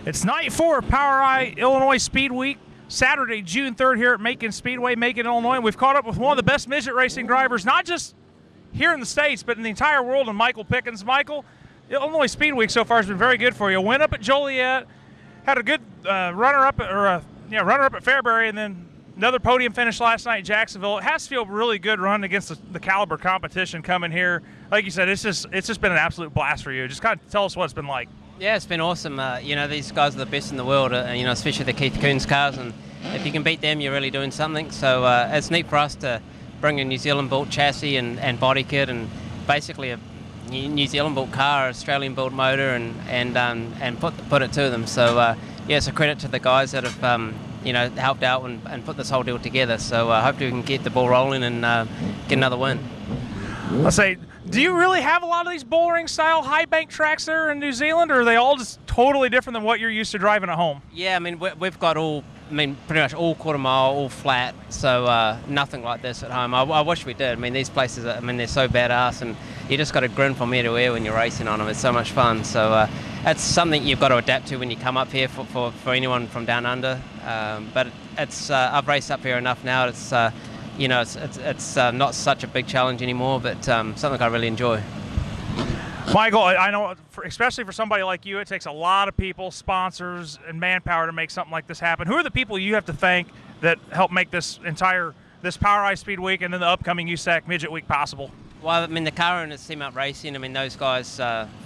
It's night 4 of POWRI Illinois Speed Week, Saturday, June 3rd here at Macon Speedway, Macon, Illinois. We've caught up with one of the best midget racing drivers, not just here in the States, but in the entire world, and Michael Pickens. Michael, Illinois Speed Week so far has been very good for you. Went up at Joliet, had a good runner-up at Fairbury, and then another podium finish last night in Jacksonville. It has to feel really good running against the caliber competition coming here. Like you said, it's just been an absolute blast for you. Just kind of tell us what it's been like. Yeah, it's been awesome. These guys are the best in the world, especially the Keith Coons cars, and if you can beat them, you're really doing something. So it's neat for us to bring a New Zealand-built chassis and body kit, and basically a New Zealand-built car, Australian-built motor, and put it to them. So it's a credit to the guys that have helped out and put this whole deal together. So hopefully we can get the ball rolling and get another win. Let's say, do you really have a lot of these bouldering style high bank tracks there in New Zealand, or are they all just totally different than what you're used to driving at home? Yeah, I mean, we've got pretty much all quarter mile, all flat, so nothing like this at home. I wish we did. I mean, these places, they're so badass, and you just got to grin from ear to ear when you're racing on them. It's so much fun. So that's something you've got to adapt to when you come up here for anyone from down under. But I've raced up here enough now. It's not such a big challenge anymore, but something I really enjoy. Michael, I know, especially for somebody like you, it takes a lot of people, sponsors, and manpower to make something like this happen. Who are the people you have to thank that help make this POWRI Speed Week and then the upcoming USAC Midget Week possible? Well, I mean, the car owners, Team Up Racing, I mean, those guys,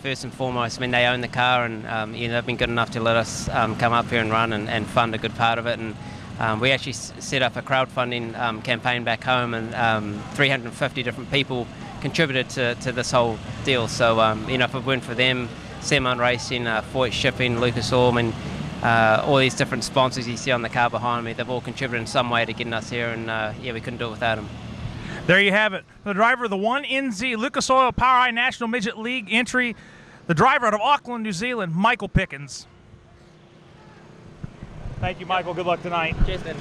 first and foremost, I mean, they own the car, and they've been good enough to let us come up here and run and fund a good part of it. And we actually set up a crowdfunding campaign back home, and 350 different people contributed to this whole deal. So, if it weren't for them, Seamount Racing, Foyt Shipping, Lucas Oil, and all these different sponsors you see on the car behind me, they've all contributed in some way to getting us here, and we couldn't do it without them. There you have it. The driver of the 1NZ Lucas Oil POWRI National Midget League entry, the driver out of Auckland, New Zealand, Michael Pickens. Thank you, Michael. Good luck tonight. Cheers, man.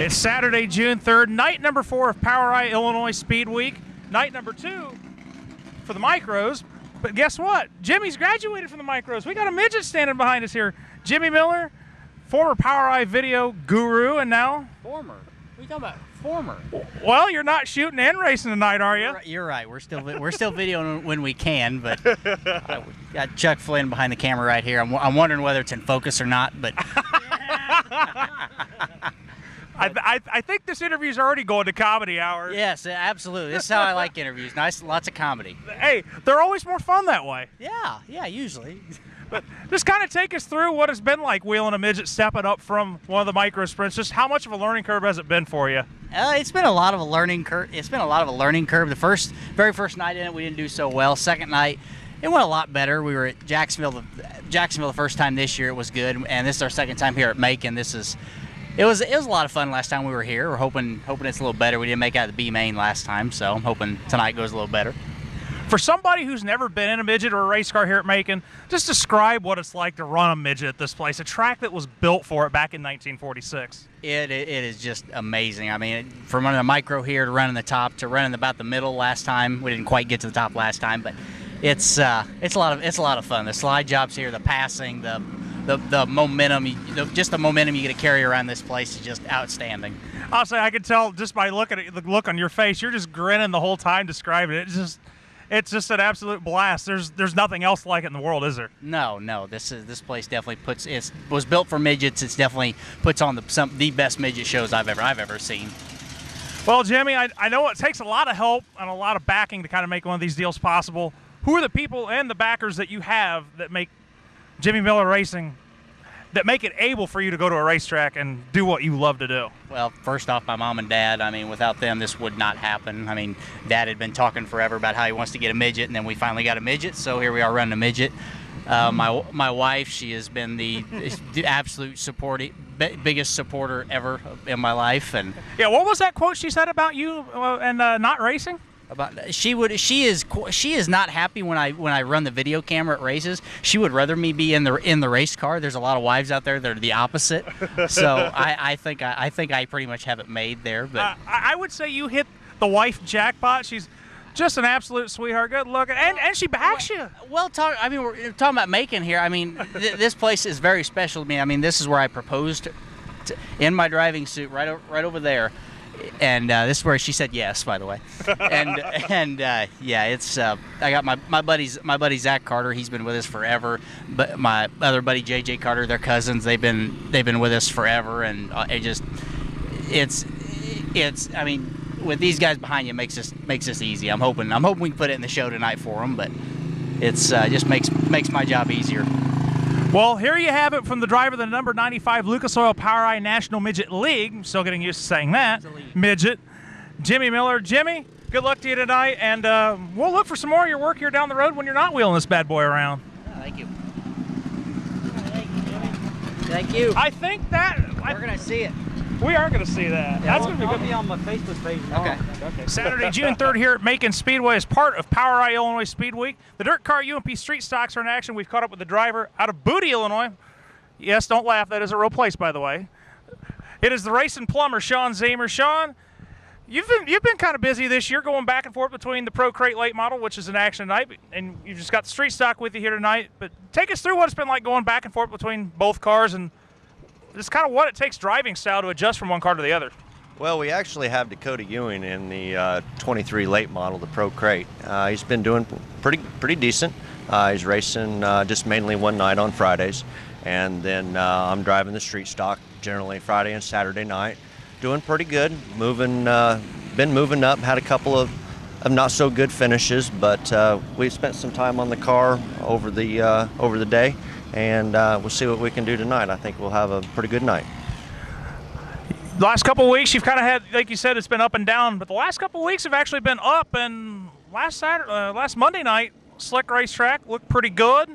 It's Saturday, June 3rd, night number 4 of POWRI Illinois Speed Week, night number 2 for the micros. But guess what? Jimmy's graduated from the micros. We got a midget standing behind us here. Jimmy Miller, former POWRI video guru, and now... Former? What are you talking about? Former? Well, you're not shooting and racing tonight, are you? You're right. We're still videoing when we can, but got Chuck Flynn behind the camera right here. I'm wondering whether it's in focus or not, but... I think this interview's already going to comedy hour. Yes, absolutely. This is how I like interviews. Nice, lots of comedy. Hey, they're always more fun that way. Yeah, usually. But just kind of take us through what it's been like wheeling a midget stepping up from one of the micro sprints. Just how much of a learning curve has it been for you? It's been a lot of a learning curve. The very first night in it, we didn't do so well. Second night, it went a lot better. We were at Jacksonville the first time this year. It was good, and this is our second time here at Macon. It was a lot of fun last time we were here. We're hoping it's a little better. We didn't make it out of the B main last time, so I'm hoping tonight goes a little better. For somebody who's never been in a midget or a race car here at Macon, just describe what it's like to run a midget at this place, a track that was built for it back in 1946. It is just amazing. I mean, from running the micro here to running the top to running about the middle last time. We didn't quite get to the top last time, but it's a lot of fun. The slide jobs here, the passing, the momentum, just the momentum you get to carry around this place is just outstanding. I'll say I can tell just by looking at the look on your face, you're just grinning the whole time describing it. It's just an absolute blast. There's nothing else like it in the world, is there? No. This place definitely was built for midgets. It's definitely puts on the best midget shows I've ever seen. Well, Jimmy, I know it takes a lot of help and a lot of backing to kind of make one of these deals possible. Who are the people and the backers that you have that make Jimmy Miller Racing, that make it able for you to go to a racetrack and do what you love to do? Well, first off, my mom and dad. I mean, without them, this would not happen. I mean, Dad had been talking forever about how he wants to get a midget, and then we finally got a midget, so here we are running a midget. My wife, she has been the absolute biggest supporter ever in my life. And yeah, what was that quote she said about you and not racing? She is not happy when I run the video camera at races. She would rather me be in the race car. There's a lot of wives out there that are the opposite. So I think I pretty much have it made there. But I would say you hit the wife jackpot. She's Just an absolute sweetheart. Good looking, and she backs you. Well, I mean, we're talking about Macon here. I mean, this place is very special to me. I mean, this is where I proposed in my driving suit, right over there. And this is where she said yes, by the way. and yeah, it's I got my buddy Zach Carter. He's been with us forever. But my other buddy JJ Carter, they're cousins. They've been with us forever, and it's I mean, with these guys behind you, makes this easy. I'm hoping we can put it in the show tonight for them, but it's just makes my job easier. Well, here you have it from the driver of the number 95 Lucas Oil POWRI National Midget League. I'm still getting used to saying that. Midget. Jimmy Miller. Jimmy, good luck to you tonight, and we'll look for some more of your work here down the road when you're not wheeling this bad boy around. Oh, thank you. Thank you. I think that we're gonna see it. We are going to see that. Yeah, That's going to be good. I'll be on my Facebook page. Okay. Saturday, June 3rd here at Macon Speedway as part of POWRI Illinois Speed Week. The Dirt Car UMP Street Stocks are in action. We've caught up with the driver out of Booty, Illinois. Yes, don't laugh. That is a real place, by the way. It is the racing plumber, Sean Zamer. Sean, you've been kind of busy this year going back and forth between the Pro Crate late model, which is in action tonight, and you've just got the Street Stock with you here tonight. But take us through what it's been like going back and forth between both cars, and it's kind of what it takes driving style to adjust from one car to the other. Well, we actually have Dakota Ewing in the 23 late model, the Pro Crate. He's been doing pretty decent. He's racing just mainly one night on Fridays, and then I'm driving the Street Stock generally Friday and Saturday night. Doing pretty good. Been moving up. Had a couple of not so good finishes, but we spent some time on the car over the day. And we'll see what we can do tonight. I think we'll have a pretty good night. The last couple of weeks, you've kind of had, like you said, it's been up and down. But the last couple of weeks have actually been up. And last Monday night, Slick Racetrack looked pretty good.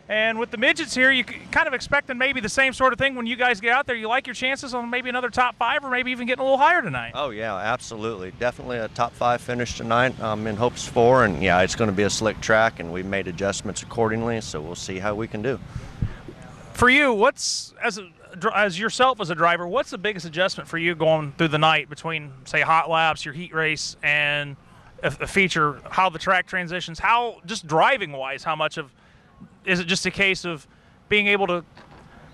And with the midgets here, you kind of expecting maybe the same sort of thing when you guys get out there. You like your chances on maybe another top 5 or maybe even getting a little higher tonight. Oh, yeah, absolutely. Definitely a top 5 finish tonight. I'm in hopes for, and yeah, it's going to be a slick track, and we've made adjustments accordingly, so we'll see how we can do. For you, as yourself as a driver, what's the biggest adjustment for you going through the night between, say, hot laps, your heat race, and a feature, how the track transitions, how just driving-wise, how much of is it just a case of being able to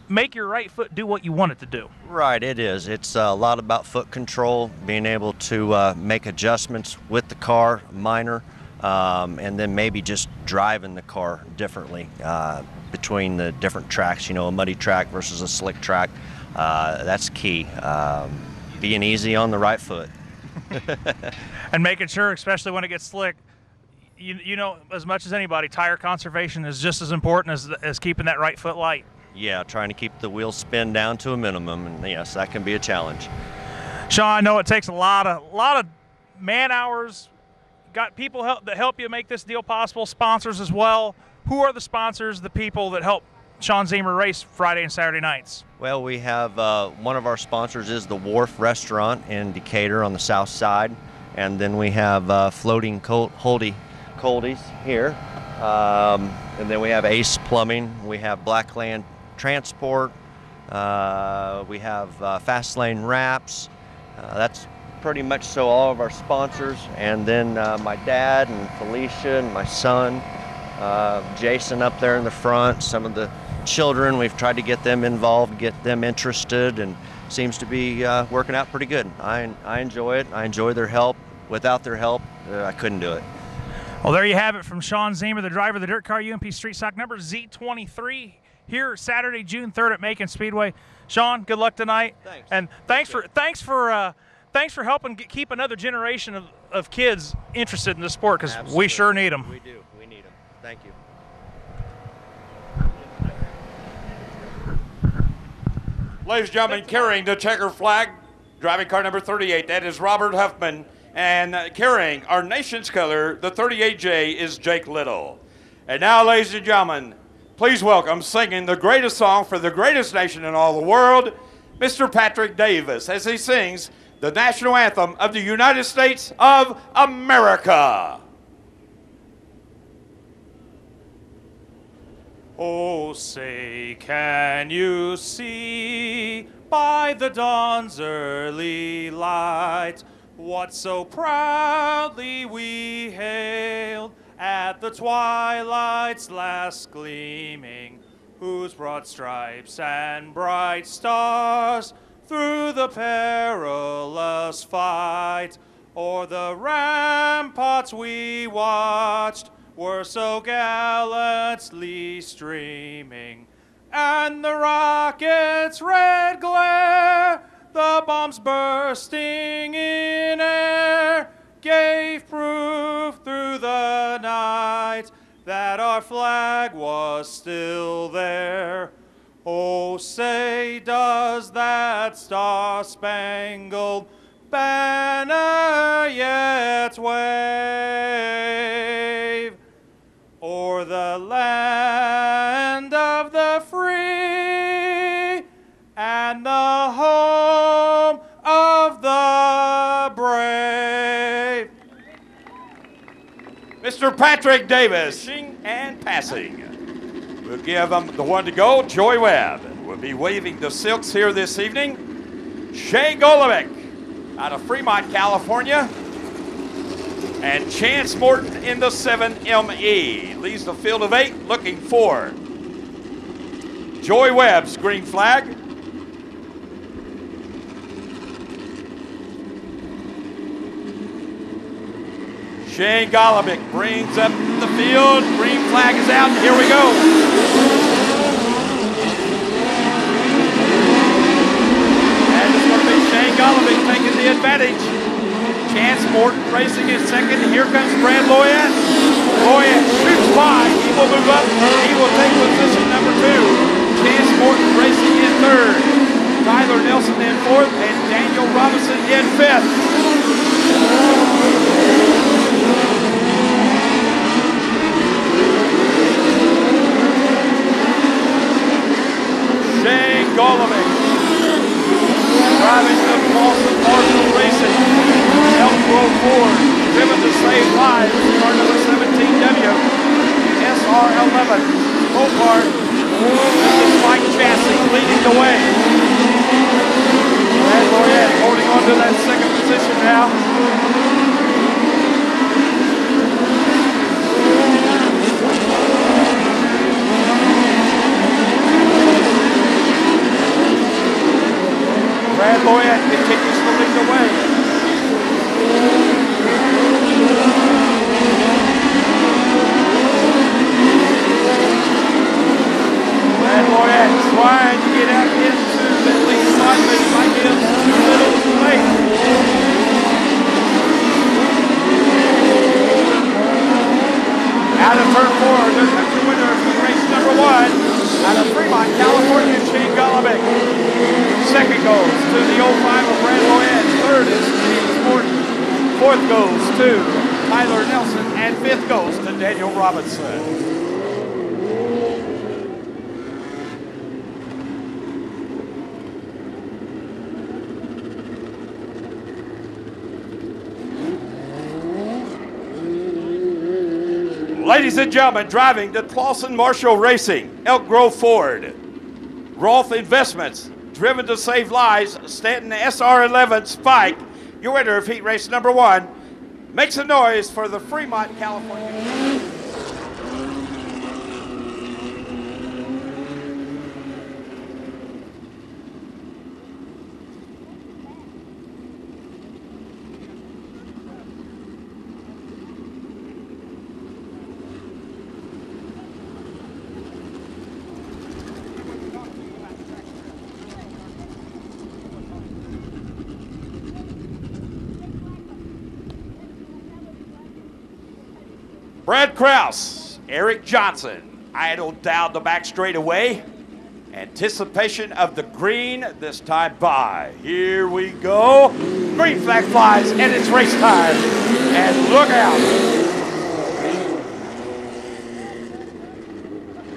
make your right foot do what you want it to do? Right, it is. It's a lot about foot control, being able to make adjustments with the car, minor, and then maybe just driving the car differently between the different tracks, a muddy track versus a slick track. That's key. Being easy on the right foot. And making sure, especially when it gets slick, you know as much as anybody, tire conservation is just as important as keeping that right foot light. Yeah, trying to keep the wheel spin down to a minimum, and yes, that can be a challenge. Sean, I know it takes a lot of man hours. Got people that help you make this deal possible, sponsors as well. Who are the sponsors, the people that help Sean Zamer race Friday and Saturday nights? Well, we have one of our sponsors is the Wharf Restaurant in Decatur on the south side, and then we have Floating Coldies here, and then we have Ace Plumbing, we have Blackland Transport, we have Fast Lane Wraps. That's pretty much so all of our sponsors, and then my dad and Felicia and my son, Jason up there in the front, some of the children. We've tried to get them involved, get them interested, and seems to be working out pretty good. I enjoy it. I enjoy their help. Without their help, I couldn't do it. Well, there you have it from Sean Zamer, the driver of the Dirt Car UMP Street Stock number Z23 here Saturday, June 3rd at Macon Speedway. Sean, good luck tonight. Thanks. And thanks for helping keep another generation of kids interested in the sport, because we sure need them. We do. We need them. Thank you. Ladies and gentlemen, carrying the checker flag, driving car number 38, that is Robert Huffman. And carrying our nation's color, the 38J, is Jake Little. And now, ladies and gentlemen, please welcome, singing the greatest song for the greatest nation in all the world, Mr. Patrick Davis, as he sings the national anthem of the United States of America. Oh, say, can you see by the dawn's early light what so proudly we hailed at the twilight's last gleaming, whose broad stripes and bright stars through the perilous fight o'er the ramparts we watched were so gallantly streaming, and the rocket's red glare, the bombs bursting in air, gave proof through the night that our flag was still there. Oh, say does that star-spangled banner yet wave o'er the land of the free and the home of the brave? Mr. Patrick Davis, and passing. We'll give them the one to go, Joy Webb. We'll be waving the silks here this evening. Shane Golovic out of Fremont, California. And Chance Morton in the 7ME. Leads the field of 8, looking for Joy Webb's green flag. Shane Golovic brings up the field. Green flag is out. Here we go. And it's going to be Shane Golovic taking the advantage. Chance Morton racing in second. Here comes Brad Loyette. Loyette shoots by. He will move up. He will take position number 2. Chance Morton racing in third. Tyler Nelson in fourth. And Daniel Robinson in fifth. Shane Golovic driving the Boston Marshall Racing. Elk Grove Ford, driven to save lives. Car number 17W, SR11. Hobart with the spike chassis leading the way. Brad Loyette holding on to that second position now. Brad Loyette continues to lead the way. Brad Loyette trying to get out into the lead spot, but he might be a little too late. Out of turn 4, their country winner of race number 1, out of Fremont, California, Shane Golovic. Second goes to the 05 of Brad Loyette. Third is James Morton. Fourth goes to Tyler Nelson. And fifth goes to Daniel Robinson. Ladies and gentlemen, driving the Clausen Marshall Racing, Elk Grove Ford, Roth Investments, driven to save lives, Stanton SR11 Spike, your winner of heat race number 1, makes a noise for the Fremont, California. Brad Krause, Eric Johnson, idled down the back straightaway. Anticipation of the green this time by. Here we go. Green flag flies and it's race time. And look out.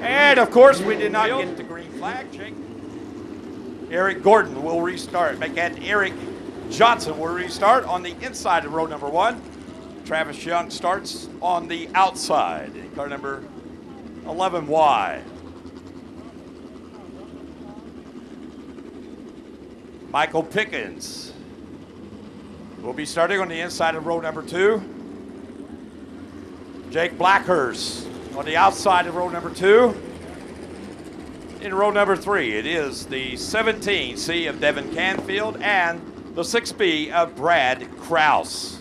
And of course we did not get the green flag. Eric Gordon will restart. And Eric Johnson will restart on the inside of row number 1. Travis Young starts on the outside in car number 11Y. Michael Pickens will be starting on the inside of row number 2. Jake Blackhurst on the outside of row number 2. In row number 3, it is the 17C of Devin Canfield and the 6B of Brad Kraus.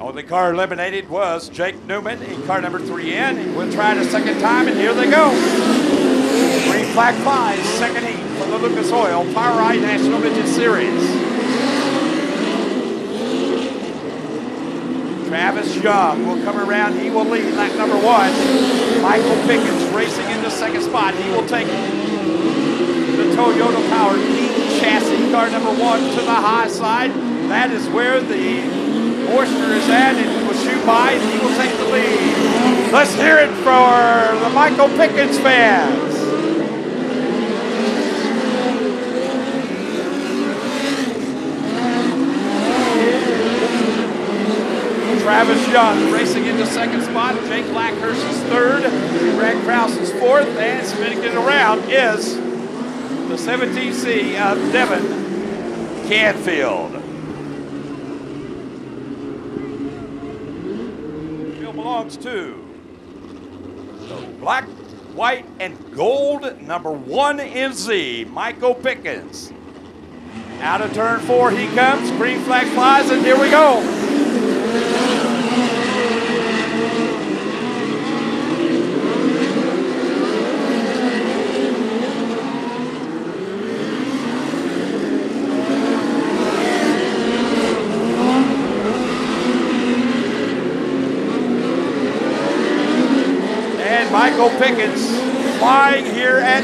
Only car eliminated was Jake Newman in car number 3 in. We'll try it a second time, and here they go. Green flag flies, second heat for the Lucas Oil POWRI National Midget Series. Travis Young will come around. He will lead lap number 1. Michael Pickens racing in the second spot. He will take the Toyota-powered King chassis, car number 1, to the high side. That is where the moisture is at, and he will shoot by, and he will take the lead. Let's hear it for the Michael Pickens fans. Travis Young racing into second spot. Jake Blackhurst is third. Brad Kraus is fourth. And spinning it around is the 17C of Devin Canfield. Field belongs to the black, white, and gold number 1 NZ, Michael Pickens. Out of turn 4 he comes. Green flag flies, and here we go. Michael Pickens flying here at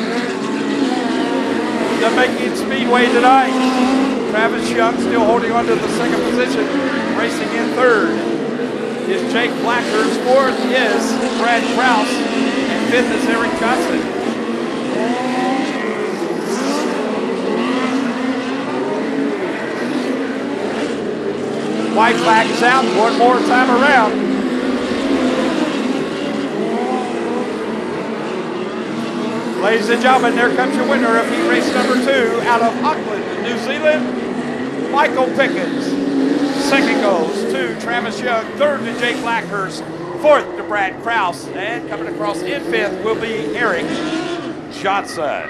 the Macon Speedway tonight. Travis Young still holding on to the second position, racing in third is Jake Blackhurst. Fourth is Brad Kraus, and fifth is Eric Johnson. White flag is out one more time around. Ladies and gentlemen, there comes your winner of heat race number 2 out of Auckland, New Zealand, Michael Pickens. Second goes to Travis Young, third to Jake Blackhurst, fourth to Brad Kraus, and coming across in fifth will be Eric Johnson.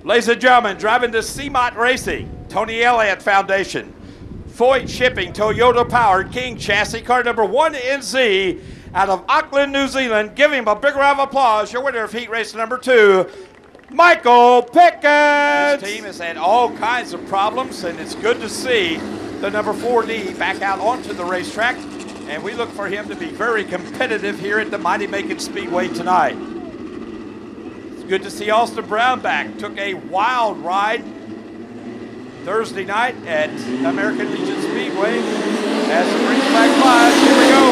Ladies and gentlemen, driving the CMOT Racing, Tony Elliott Foundation, Foyt Shipping, Toyota-powered King chassis, car number 1 NZ out of Auckland, New Zealand. Give him a big round of applause. Your winner of heat race number 2, Michael Pickens. His team has had all kinds of problems, and it's good to see the number 4D back out onto the racetrack. And we look for him to be very competitive here at the mighty Macon Speedway tonight. It's good to see Austin Brown back. Took a wild ride Thursday night at American Legion Speedway. As the green flag flies, here we go.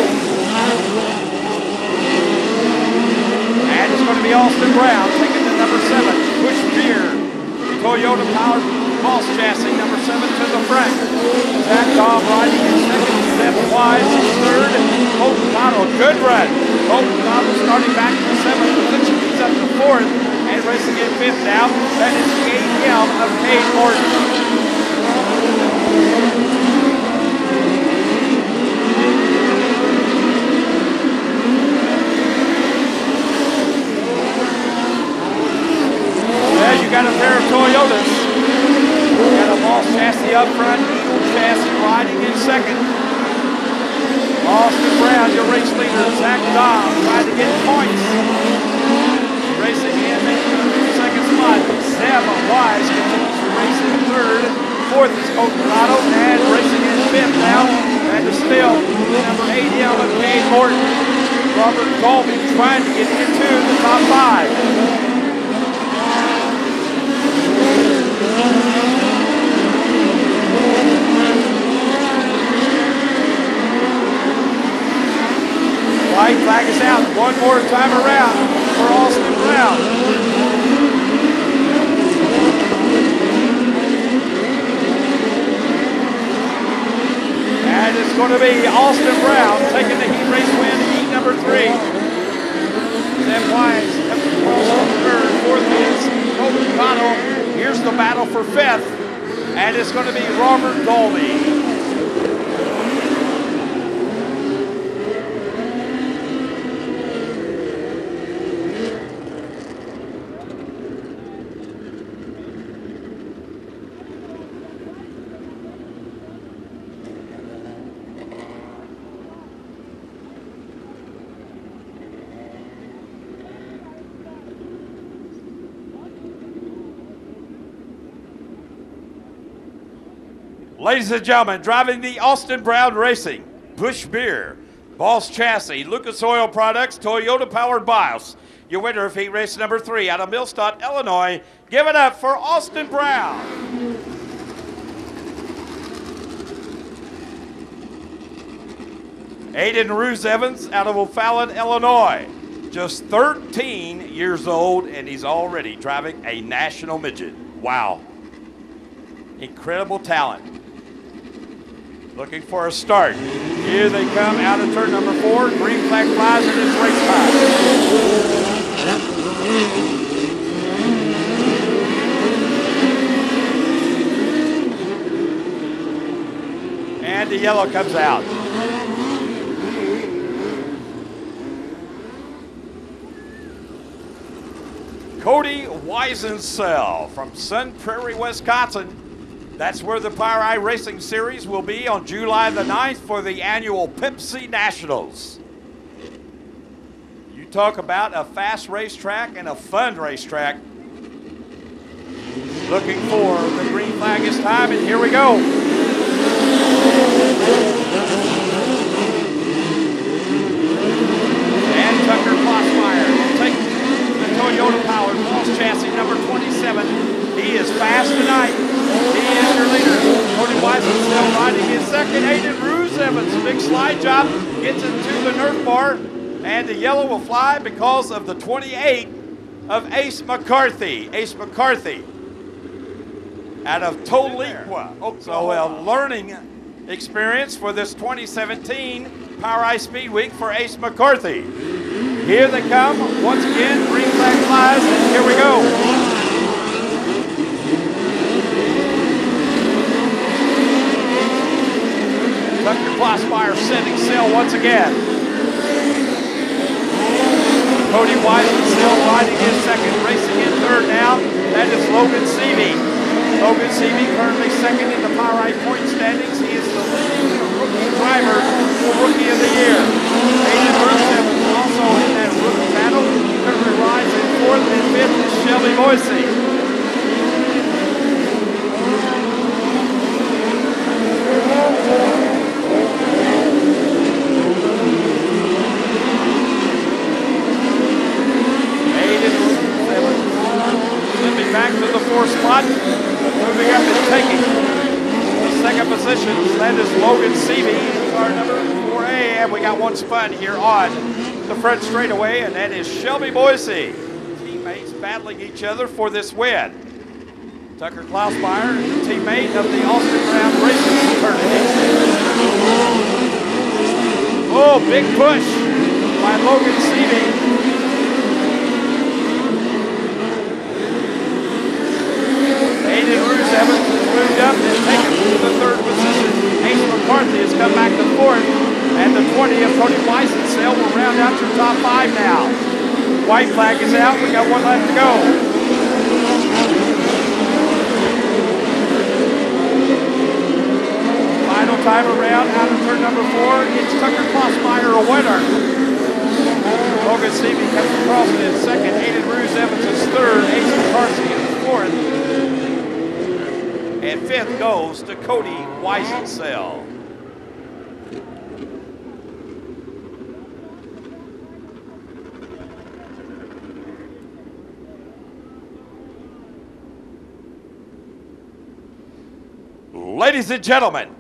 And it's going to be Austin Brown taking the number 7, Bush Beer, Toyota-powered Boss chassis, number 7 to the front. Zach Dahm riding in second, Steph Wise in third, Colton Cottle, good run. Colton Cottle starting back in the 7th position, he's up to 4th, and racing in 5th now. That is Kate Yelm of Cade Morton. You got a pair of Toyotas. You got a Boss chassis up front, Eagle chassis riding in second. Austin Brown, your race leader. Zach Dahm trying to get points. Racing in the second spot. Sam Wise continues to race in third. Fourth is Colorado, and racing in fifth now. And is still number 80 of Cade Morton. Robert Colby trying to get into the top 5. White flag is out one more time around for Austin Brown. And it's going to be Austin Brown taking the heat race win, heat number 3. Then Wise comes across on third, fourth is battle for fifth, and it's going to be Robert Dolby. Ladies and gentlemen, driving the Austin Brown Racing, Busch Beer, Boss Chassis, Lucas Oil Products, Toyota-powered BIOS. Your winner of heat race number 3 out of Millstadt, Illinois. Give it up for Austin Brown. Aiden Ruse Evans out of O'Fallon, Illinois. Just 13 years old, and he's already driving a national midget. Wow. Incredible talent. Looking for a start. Here they come out of turn number 4. Green flag flies and it's race time. And the yellow comes out. Cody Weisensell from Sun Prairie, Wisconsin. That's where the POWRI Racing Series will be on July the 9th for the annual Pepsi Nationals. You talk about a fast racetrack and a fun racetrack. Looking for the green flag this time, and here we go. And Tucker Klossmeyer will take the Toyota-powered Boss Chassis number 27. He is fast tonight. He is your leader. Cody Weisensell riding in second. Aiden Ruse Evans, big slide job, gets into the Nerf bar, and the yellow will fly because of the 28 of Ace McCarthy. Ace McCarthy out of Toliqua. So a learning experience for this 2017 POWRI Speed Week for Ace McCarthy. Here they come once again. Green flag flies, and here we go. Tucker Klossmeyer setting sail once again. Cody Weisensell riding in second, racing in third now. That is Logan Seavey. Logan Seavey currently second in the POWRI point standings. He is the leading rookie driver for Rookie of the Year. Aiden Rusev is also in that rookie battle. Currently rides in fourth and fifth is Shelby Boise. Back to the fourth spot, moving up and taking the second position. That is Logan Seavey, car number 4A, and we got one spot here on the front straightaway, and that is Shelby Boise. Teammates battling each other for this win. Tucker Klossmeyer is the teammate of the Austin Brown Racing Fraternity. Oh, big push by Logan Seavey. Aiden Ruse Evans has moved up and taken to the third position. Ace McCarthy has come back to fourth, and the 20 of Cody Weisensell will round out your top 5 now. White flag is out. We got one left to go. Final time around out of turn number 4. It's Tucker Klossmeyer a winner. Logan Seavey comes across in second. Aiden Ruse Evans is third. Ace McCarthy is fourth. And fifth goes to Cody Weisensell. Ladies and gentlemen,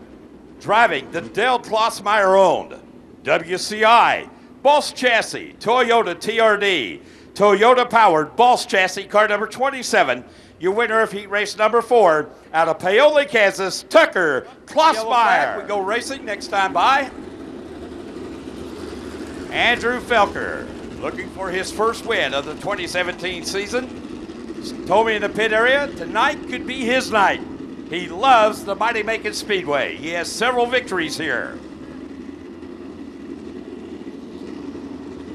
driving the Dale Klossmeyer owned WCI Boss Chassis Toyota TRD Toyota powered Boss Chassis car number 27. Your winner of heat race number 4 out of Paoli, Kansas, Tucker Klossmeyer. We go racing next time by Andrew Felker, looking for his first win of the 2017 season. Told me in the pit area, tonight could be his night. He loves the mighty Macon Speedway. He has several victories here.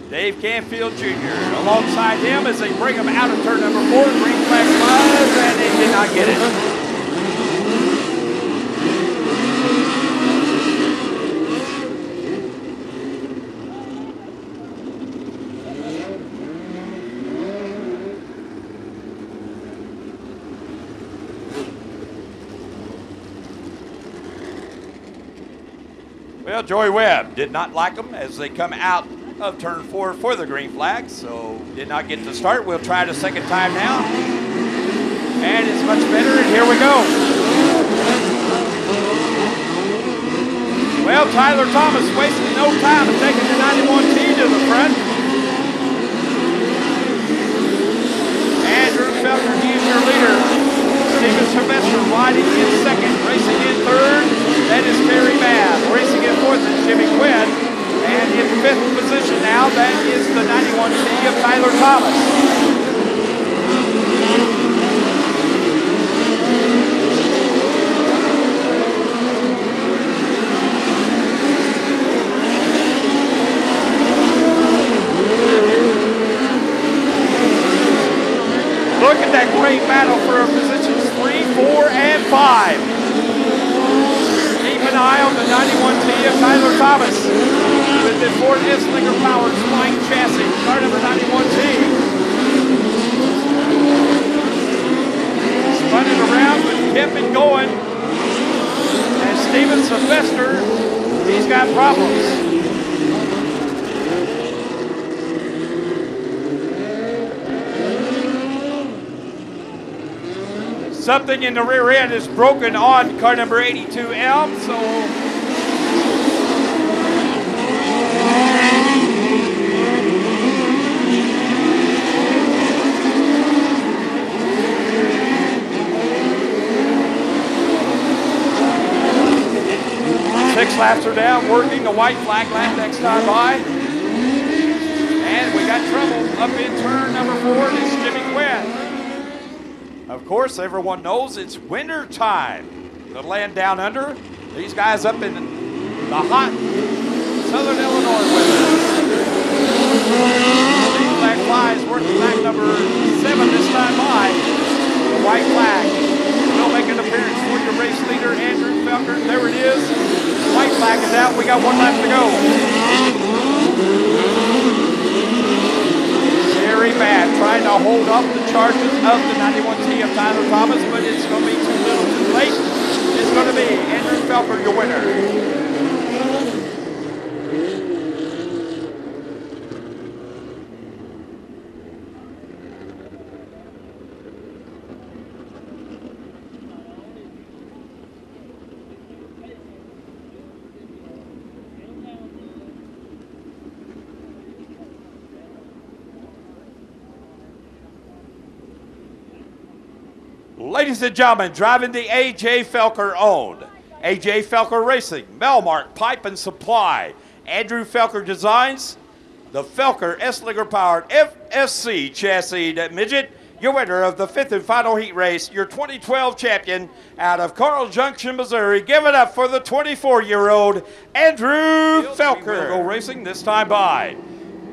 Dave Canfield Jr. alongside him as they bring him out of turn number 4. Green flag flies, and they did not get it. Well, Joey Webb did not like them as they come out of turn 4 for the green flag, so did not get to start. We'll try it a second time now. And it's much better, and here we go. Well, Tyler Thomas wasting no time and taking the 91T to the front. Andrew Felker, he's your leader. Steven Sylvester riding in second, racing in third. That is Terry Bass. Racing in fourth is Jimmy Quinn. And in fifth position now, that is the 91T of Tyler Thomas. Look at that great battle for positions 3, 4, and 5. Keep an eye on the 91T of Tyler Thomas with the Ford Esslinger powered flying chassis, car number 91T. Spun it around but kept it going. And Steven Sylvester, he's got problems. Something in the rear end is broken on car number 82 Elm, so six laps are down, working the white flag lap next time by. And we got trouble up in turn number 4, and it's Jimmy Quinn. Of course, everyone knows it's winter time. The land down under. These guys up in the hot southern Illinois weather. Green flag flies working lap number 7 this time by. The white flag will make an appearance for your race leader, Andrew Felker. There it is. White flag is out. We got 1 lap to go. Very bad, trying to hold off the charges of the 91T of Tyler Thomas, but it's going to be too little too late. It's going to be Andrew Felker, your winner. Ladies and gentlemen, driving the A.J. Felker owned, A.J. Felker Racing, Melmark Pipe and Supply, Andrew Felker Designs, the Felker Esslinger powered FSC chassis midget, your winner of the 5th and final heat race, your 2012 champion out of Carl Junction, Missouri. Give it up for the 24-year-old Andrew Felker. We'll go racing this time by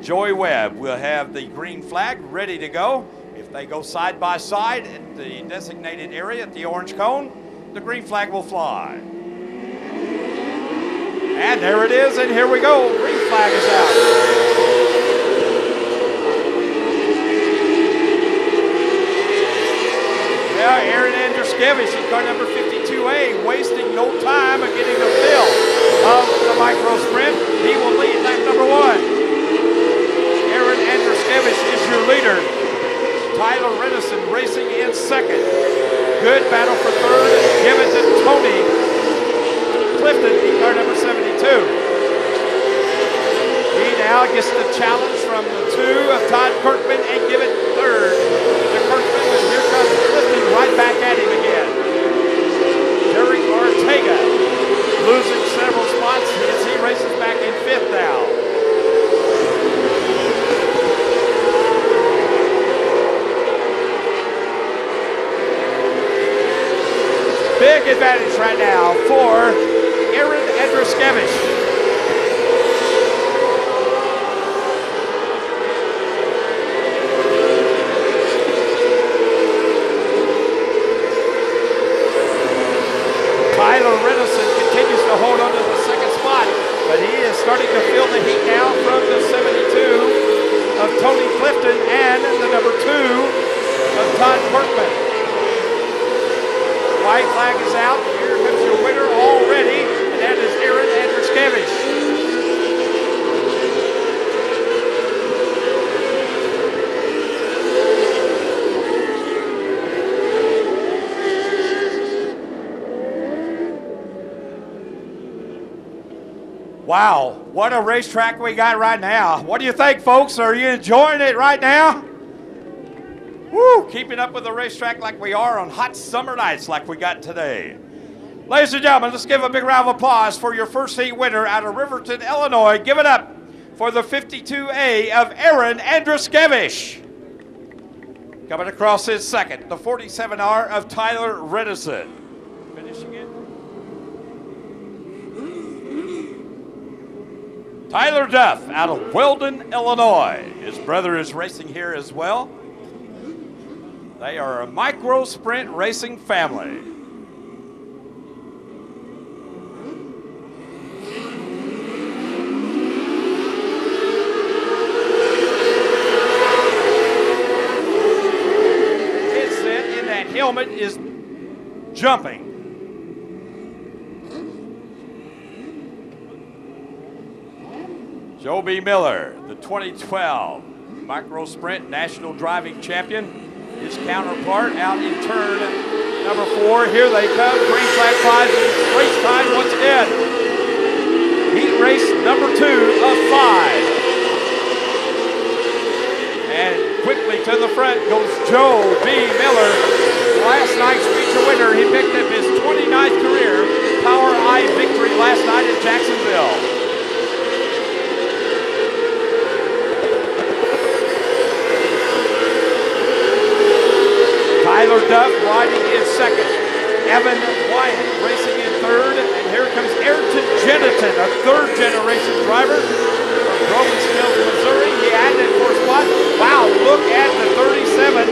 Joey Webb. We'll have the green flag ready to go. If they go side by side at the designated area at the orange cone, the green flag will fly. And there it is, and here we go. Green flag is out. Well, Aaron Andruskevich in car number 52A, wasting no time of getting the fill of the micro sprint. He will lead lap number 1. Aaron Andruskevich is your leader. Tyler Renison racing in second. Good battle for third. Give it to Tony Clifton in car number 72. He now gets the challenge from the 2 of Todd Kirkman and give it third to Kirkman. And here comes Clifton right back at him again. Derek Ortega losing several spots as he races back in 5th now. Big advantage right now for Aaron Andruskevich. Tyler Redison continues to hold on to the second spot, but he is starting to feel the heat now from the 72 of Tony Clifton and the number 2 of Todd Workman. White flag is out. Here comes your winner already, and that is Aaron Andruskevich. Wow, what a racetrack we got right now. What do you think, folks? Are you enjoying it right now? Woo, keeping up with the racetrack like we are on hot summer nights like we got today. Ladies and gentlemen, let's give a big round of applause for your first heat winner out of Riverton, Illinois. Give it up for the 52A of Aaron Andruskevich. Coming across his second, the 47R of Tyler Redison. Finishing it. Tyler Duff out of Weldon, Illinois. His brother is racing here as well. They are a micro sprint racing family. Headset in that helmet is jumping. Joe B. Miller, the 2012 Micro Sprint National Driving Champion. His counterpart out in turn number 4. Here they come. Green flag flies. Race time once again. Heat race number 2 of 5. And quickly to the front goes Joe B. Miller. Last night's feature winner. He picked up his 29th career POWRI victory last night at Jacksonville. Tyler Duff riding in second. Evan Wyatt racing in third. And here comes Ayrton Jennington, a third-generation driver from Groganville, Missouri. He added 4th spot. Wow, look at the 37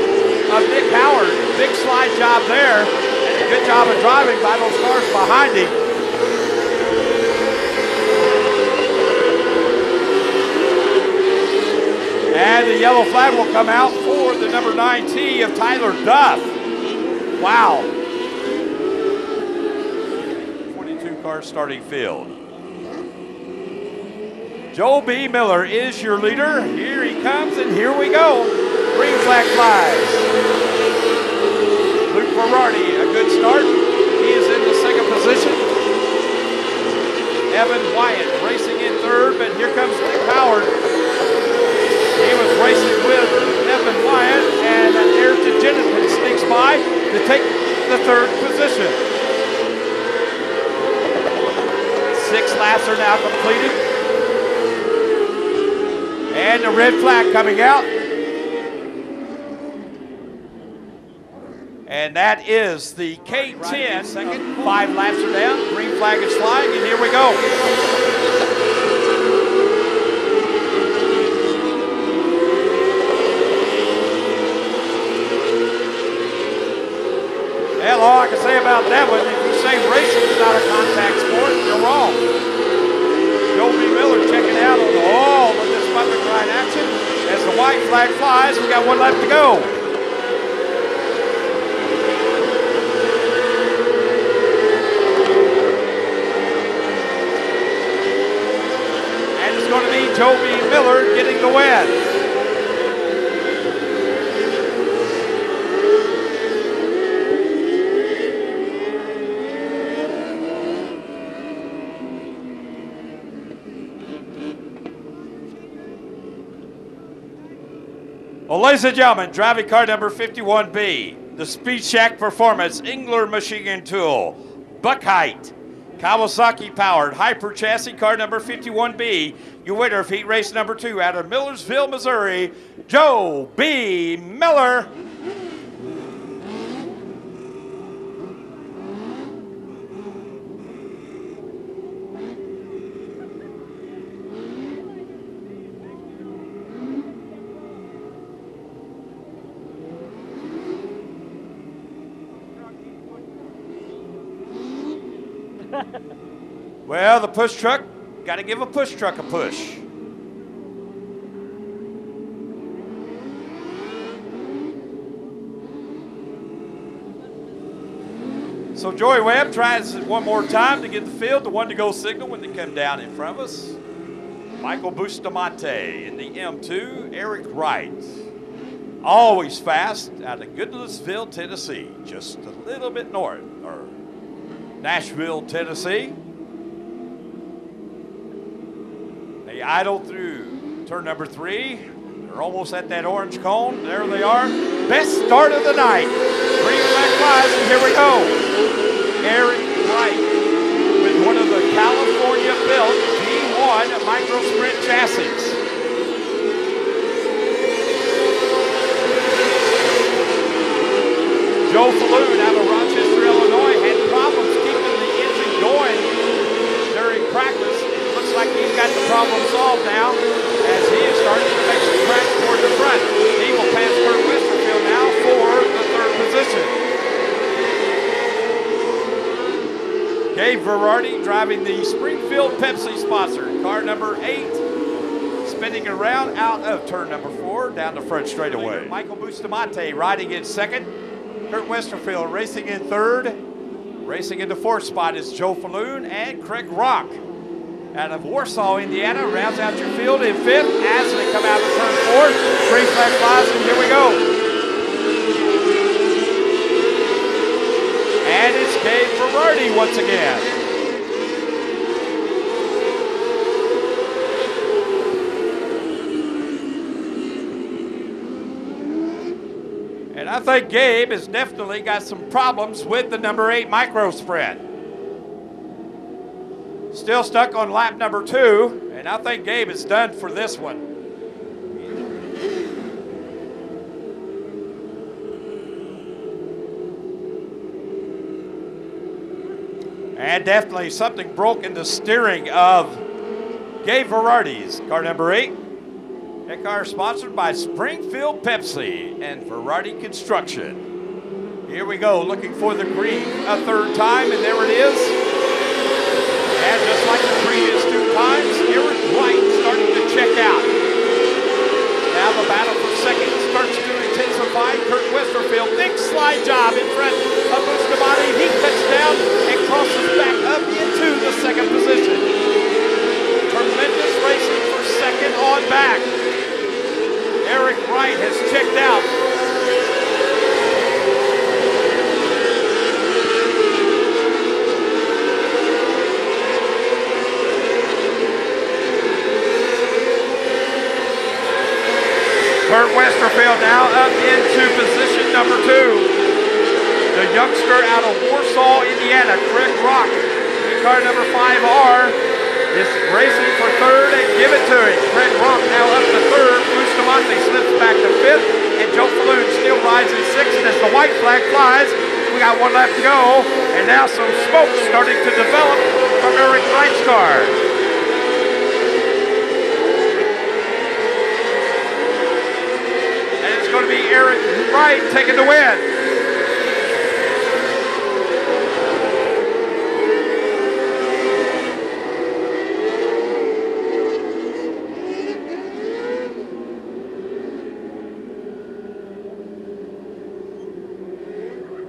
of Nick Howard. Big slide job there. And a good job of driving by those cars behind him. And the yellow flag will come out for the number 9T of Tyler Duff. Wow. 22 car starting field. Joe B. Miller is your leader. Here he comes, and here we go. Green flag flies. Luke Berardi, a good start. He is in the second position. Evan Wyatt racing in third, but here comes Nick Howard. He was racing with Evan Wyatt, and Ayrton Jennington sneaks by to take the third position. 6 laps are now completed. And the red flag coming out. And that is the K10. Second, 5 laps are down. Green flag is flying, and here we go. Well, all I can say about that one, if you say racing is not a contact sport, you're wrong. Joe B. Miller checking out on all of this public ride action. As the white flag flies, we got 1 lap to go. And it's going to be Joe B. Miller getting the win. Well, ladies and gentlemen, driving car number 51B, the Speed Shack Performance Engler Machine Tool, Buckheit, Kawasaki-powered Hyper Chassis car number 51B, your winner of heat race number 2 out of Millersville, Missouri, Joe B. Miller. Well, the push truck, got to give a push truck a push. So Joey Webb tries it one more time to get the field, the one-to-go signal when they come down in front of us. Michael Bustamante in the M2, Eric Wright. Always fast out of Goodlettsville, Tennessee, just a little bit north, or Nashville, Tennessee. They idle through turn number 3. They're almost at that orange cone. There they are. Best start of the night. Green flag flies, and here we go. Eric Wright with one of the California-built G1 Micro Sprint chassis. Joe Falloon out of Rochester, Illinois, had problems keeping the engine going during practice. It looks like he's got the problem solved now as he is starting to make some tracks toward the front. He will pass Kurt Westerfield now for the 3rd position. Gabe Verardi driving the Springfield Pepsi sponsor, car number 8, spinning around out of turn number 4 down the front straightaway. Michael Bustamante riding in 2nd. Kurt Westerfield racing in 3rd. Racing in the 4th spot is Joe Falloon and Craig Rock. Out of Warsaw, Indiana, rounds out your field in 5th as they come out of turn 4. Green flag flies, and here we go. And it's Gabe Verardi once again. And I think Gabe has definitely got some problems with the number 8 Micro Sprint. Still stuck on lap number 2, and I think Gabe is done for this one. And definitely something broke in the steering of Gabe Verardi's car number 8. That car is sponsored by Springfield Pepsi and Verardi Construction. Here we go, looking for the green a 3rd time, and there it is. And just like the previous 2 times, Eric Wright starting to check out. Now the battle for 2nd starts to intensify. Kurt Westerfield, big slide job in front of Bustamante. He cuts down and crosses back up into the 2nd position. Tremendous racing for 2nd on back. Eric Wright has checked out. Kurt Westerfield now up into position number 2. The youngster out of Warsaw, Indiana, Craig Rock, in car number 5R, is racing for 3rd, and give it to him. Craig Rock now up to 3rd. Bustamante slips back to 5th, and Joe Falloon still rides in 6th as the white flag flies. We got 1 lap to go, and now some smoke starting to develop from Eric Wright's car. Going to be Eric Wright taking the win.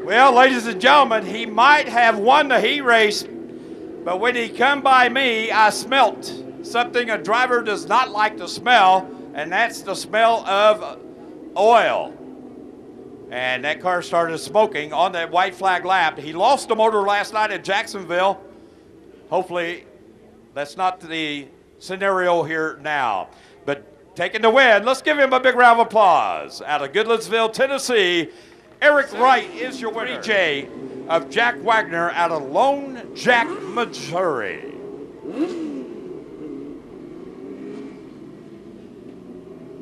Well, ladies and gentlemen, he might have won the heat race, but when he come by me, I smelt something a driver does not like to smell, and that's the smell of oil. And that car started smoking on that white flag lap. He lost the motor last night at Jacksonville. Hopefully that's not the scenario here now. But taking the win, let's give him a big round of applause. Out of Goodlettsville, Tennessee, Eric Wright is your winner. 3J of Jack Wagner out of Lone Jack, Missouri.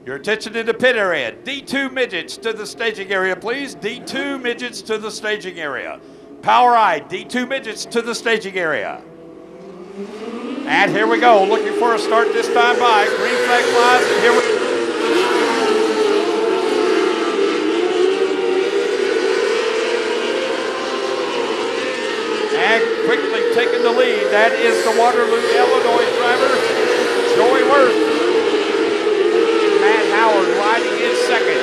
Your attention in the pit area. D2 midgets to the staging area, please. D2 midgets to the staging area. POWRI, D2 midgets to the staging area. And here we go, looking for a start this time by. Green flag flies, and here we go. And quick quickly taking the lead. That is the Waterloo, Illinois driver, Joey Worth. Matt Howard riding in second.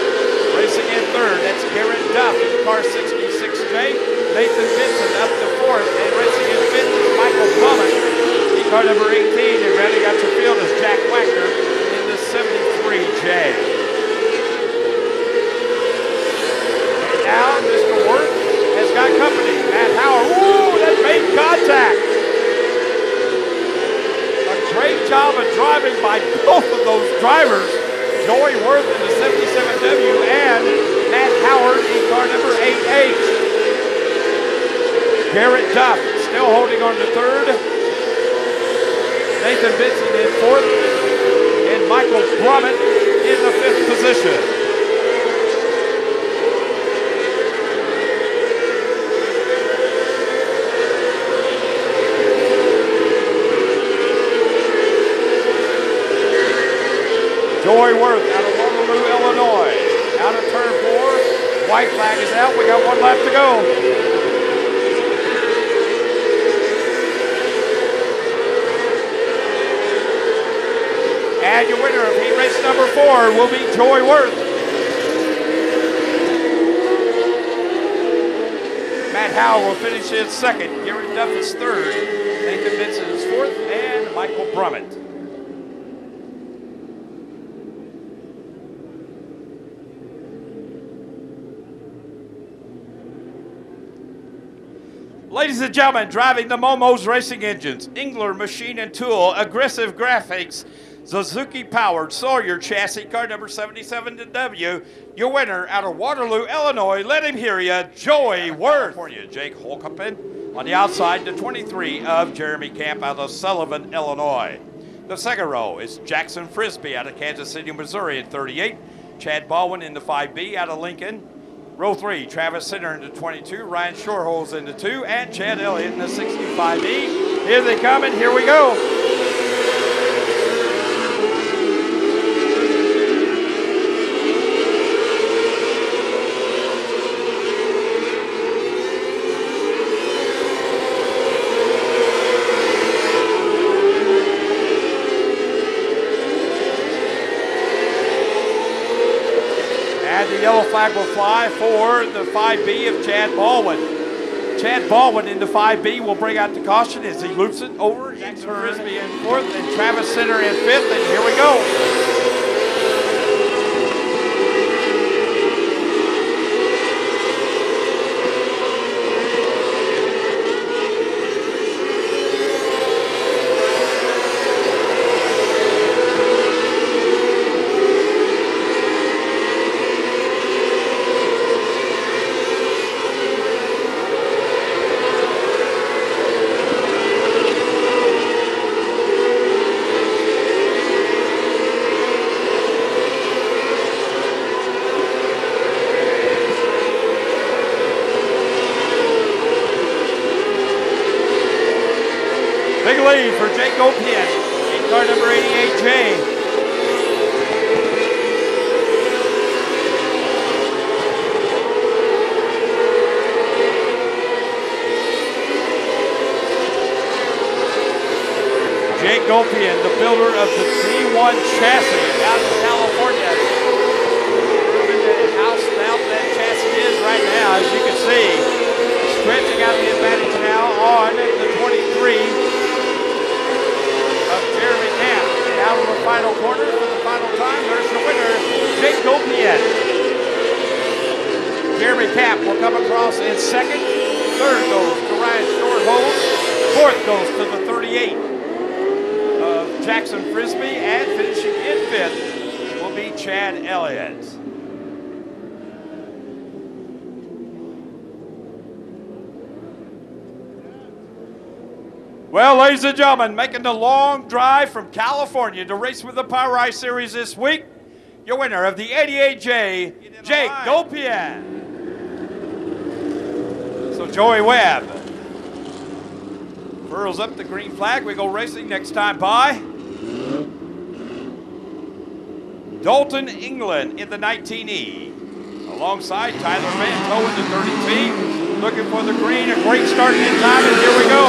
Racing in third, that's Garrett Duff in car 66J. Nathan Benson up to fourth, and racing in fifth is Michael Plummet in car number 18. And rounding out your field is Jack Wagner in the 73J. And now Mr. Worth has got company. Matt Howard, ooh, that made contact. A great job of driving by both of those drivers. Joey Worth in the 77W and Matt Howard in car number 8H. Garrett Duff still holding on to third. Nathan Benson in fourth. And Michael Plummet in the fifth position. Joey Worth out of Waterloo, Illinois. Out of turn 4. White flag is out. We got one lap to go. And your winner of heat race number 4 will be Joey Worth. Matt Howell will finish in second. Gary Duff is third. Nathan Benson is fourth. And Michael Brummett. Ladies and gentlemen, driving the Momos racing engines, Engler Machine and Tool, Aggressive Graphics, Suzuki Powered, Sawyer Chassis, car number 77W. Your winner out of Waterloo, Illinois. Let him hear you, Joey Worth. For you, Jake Holcomb on the outside, the 23 of Jeremy Camp out of Sullivan, Illinois. The second row is Jackson Frisbee out of Kansas City, Missouri in 38. Chad Baldwin in the 5B out of Lincoln. Row 3, Travis Sinner in the 22, Ryan Shoreholes in the 2, and Chad Elliott in the 65E. Here they come, and here we go. The yellow flag will fly for the 5B of Chad Baldwin. Chad Baldwin in the 5B will bring out the caution as he loops it over. Jackson Frisbee in fourth and Travis Sinner in fifth, and here we go. Big lead for Jake Opian in car number 88J. Jake Opian, the builder of the D1 chassis out in California. How stout that chassis is right now, as you can see. Stretching out the advantage now on the 23. Jeremy Camp out of the final corner for the final time. There's the winner, Jake Gopian. Jeremy Camp will come across in second. Third goes to Ryan Shorthold. Fourth goes to the 38 of Jackson Frisbee. And finishing in fifth will be Chad Elliott. Well, ladies and gentlemen, making the long drive from California to race with the POWRI Series this week, your winner of the 88J, Jake Gopian. So Joey Webb furls up the green flag. We go racing next time by Dalton England in the 19E. Alongside Tyler Van Toe in the 30T. looking for the green. A great start in time, and here we go.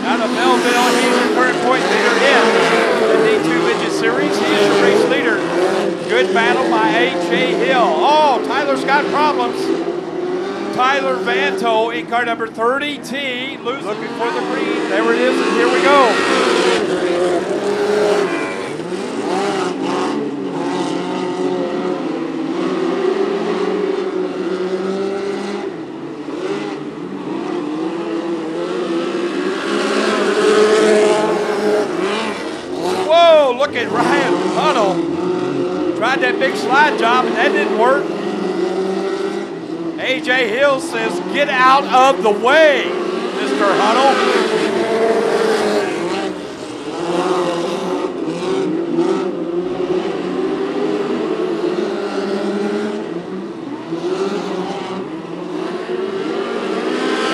Out of Melville, he's the current point leader in the D2 Midget Series. He is the race leader. Good battle by A.J. Hill. Oh, Tyler's got problems. Tyler Vanto in car number 30T, looking for the green. There it is, and here we go. Look at Ryan Huddle. Tried that big slide job, and that didn't work. A.J. Hill says, get out of the way, Mr. Huddle.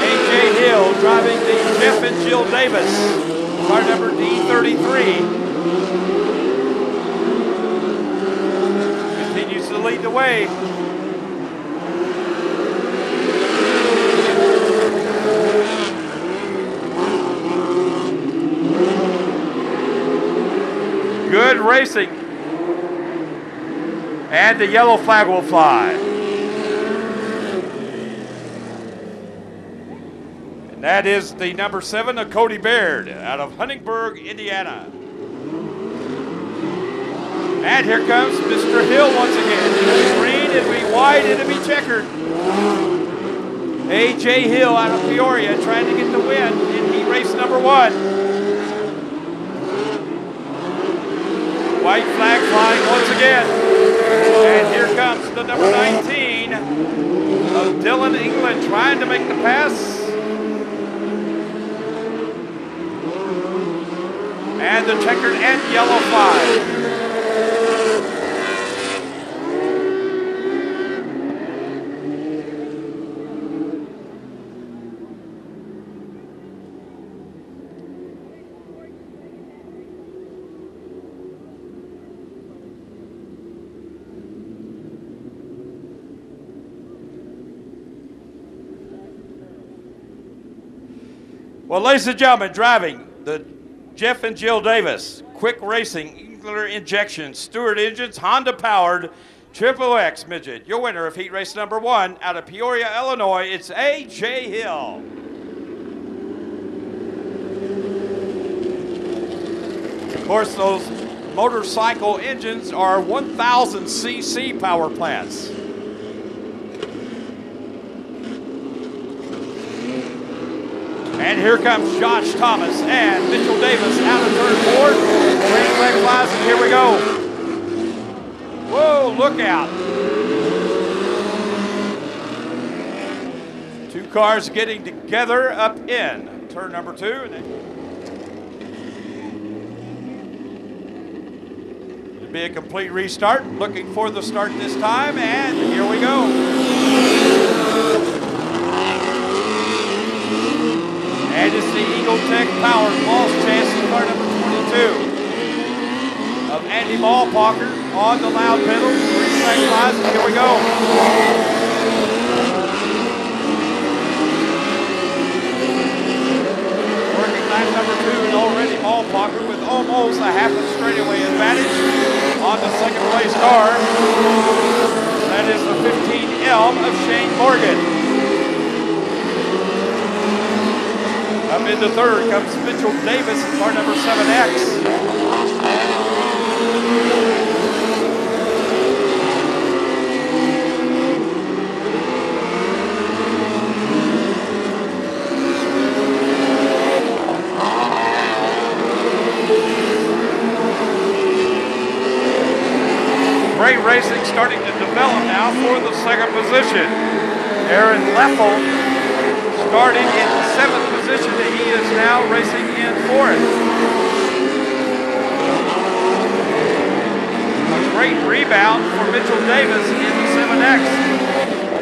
A.J. Hill driving the Jeff and Jill Davis, car number D33. To lead the way. Good racing. And the yellow flag will fly. And that is the number 7 of Cody Baird out of Huntingburg, Indiana. And here comes Mr. Hill once again. It'll be green, it'll be white, it'll be checkered. A.J. Hill out of Peoria trying to get the win in heat race number 1. White flag flying once again. And here comes the number 19 of Dylan England trying to make the pass. And the checkered and yellow flag. Well, ladies and gentlemen, driving the Jeff and Jill Davis, Quick Racing, Engler Injection, Stewart Engines, Honda powered, Triple X Midget. Your winner of heat race number 1 out of Peoria, Illinois, it's A.J. Hill. Of course, those motorcycle engines are 1,000 cc power plants. And here comes Josh Thomas and Mitchell Davis out of turn 4. Green flag flies, and here we go. Whoa, look out. 2 cars getting together up in turn number 2. It'll be a complete restart. Looking for the start this time, and here we go. And it's the Eagle Tech Power False Chassis car number 22 of Andy Ballparker on the loud pedal. Green flag flies, and here we go. Working lap number 2, and already Ballparker with almost a half a straightaway advantage on the second place car. That is the 15 Elm of Shane Morgan. Up into third comes Mitchell Davis in car number 7X. Great racing starting to develop now for the second position. Aaron Leffel starting in 7th position, and he is now racing in 4th. great rebound for Mitchell Davis in the 7X.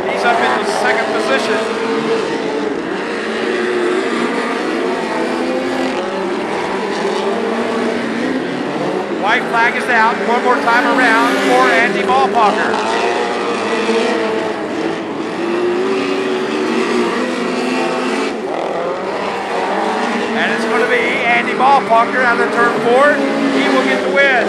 He's up in the second position. White flag is out. One more time around for Andy Ballparker. And it's going to be Andy Ballparker out of turn 4. He will get the win.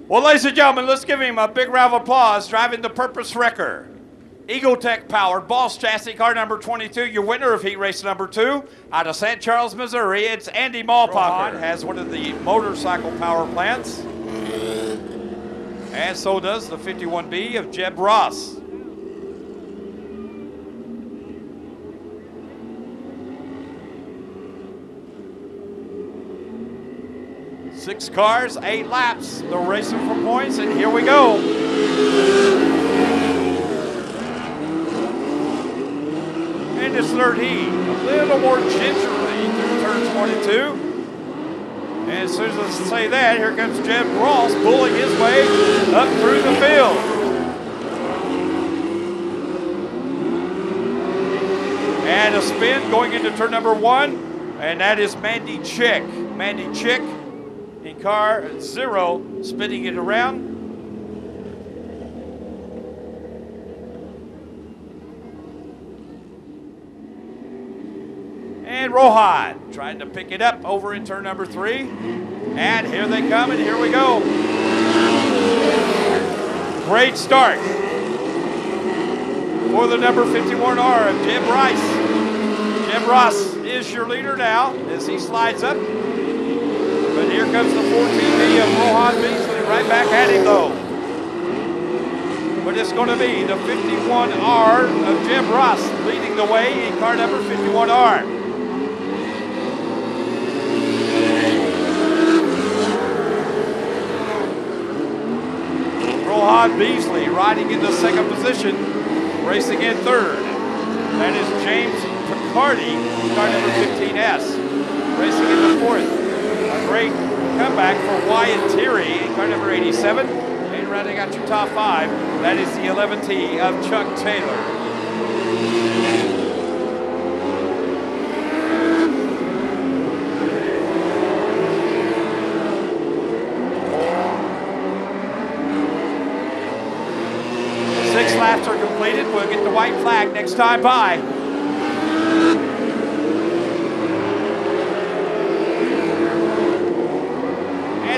Well, ladies and gentlemen, let's give him a big round of applause. Driving the Purpose Wrecker, Eagle Tech powered Boss chassis car number 22, your winner of heat race number 2 out of St. Charles, Missouri. It's Andy Ballparker. Has one of the motorcycle power plants, and so does the 51B of Jeb Ross. Six cars, 8 laps. They're racing for points, and here we go. And this third heat, a little more gingerly through turn 22. And as soon as I say that, here comes Jeb Ross pulling his way up through the field. And a spin going into turn number 1, and that is Mandy Chick. Mandy Chick in car 0, spinning it around. And Rohan trying to pick it up over in turn number 3. And here they come, and here we go. Great start for the number 51R of Jeb Rice. Jeb Ross is your leader now as he slides up. But here comes the 14B of Rohan Beasley right back at him though. But it's going to be the 51R of Jeb Ross leading the way in car number 51R. Rohan Beasley riding in the second position, racing in third. That is James Picardi, car number 15S, racing in the fourth. A great comeback for Wyatt Terry in car number 87. And rounding out your top 5, that is the 11T of Chuck Taylor. Six laps are completed. We'll get the white flag next time by.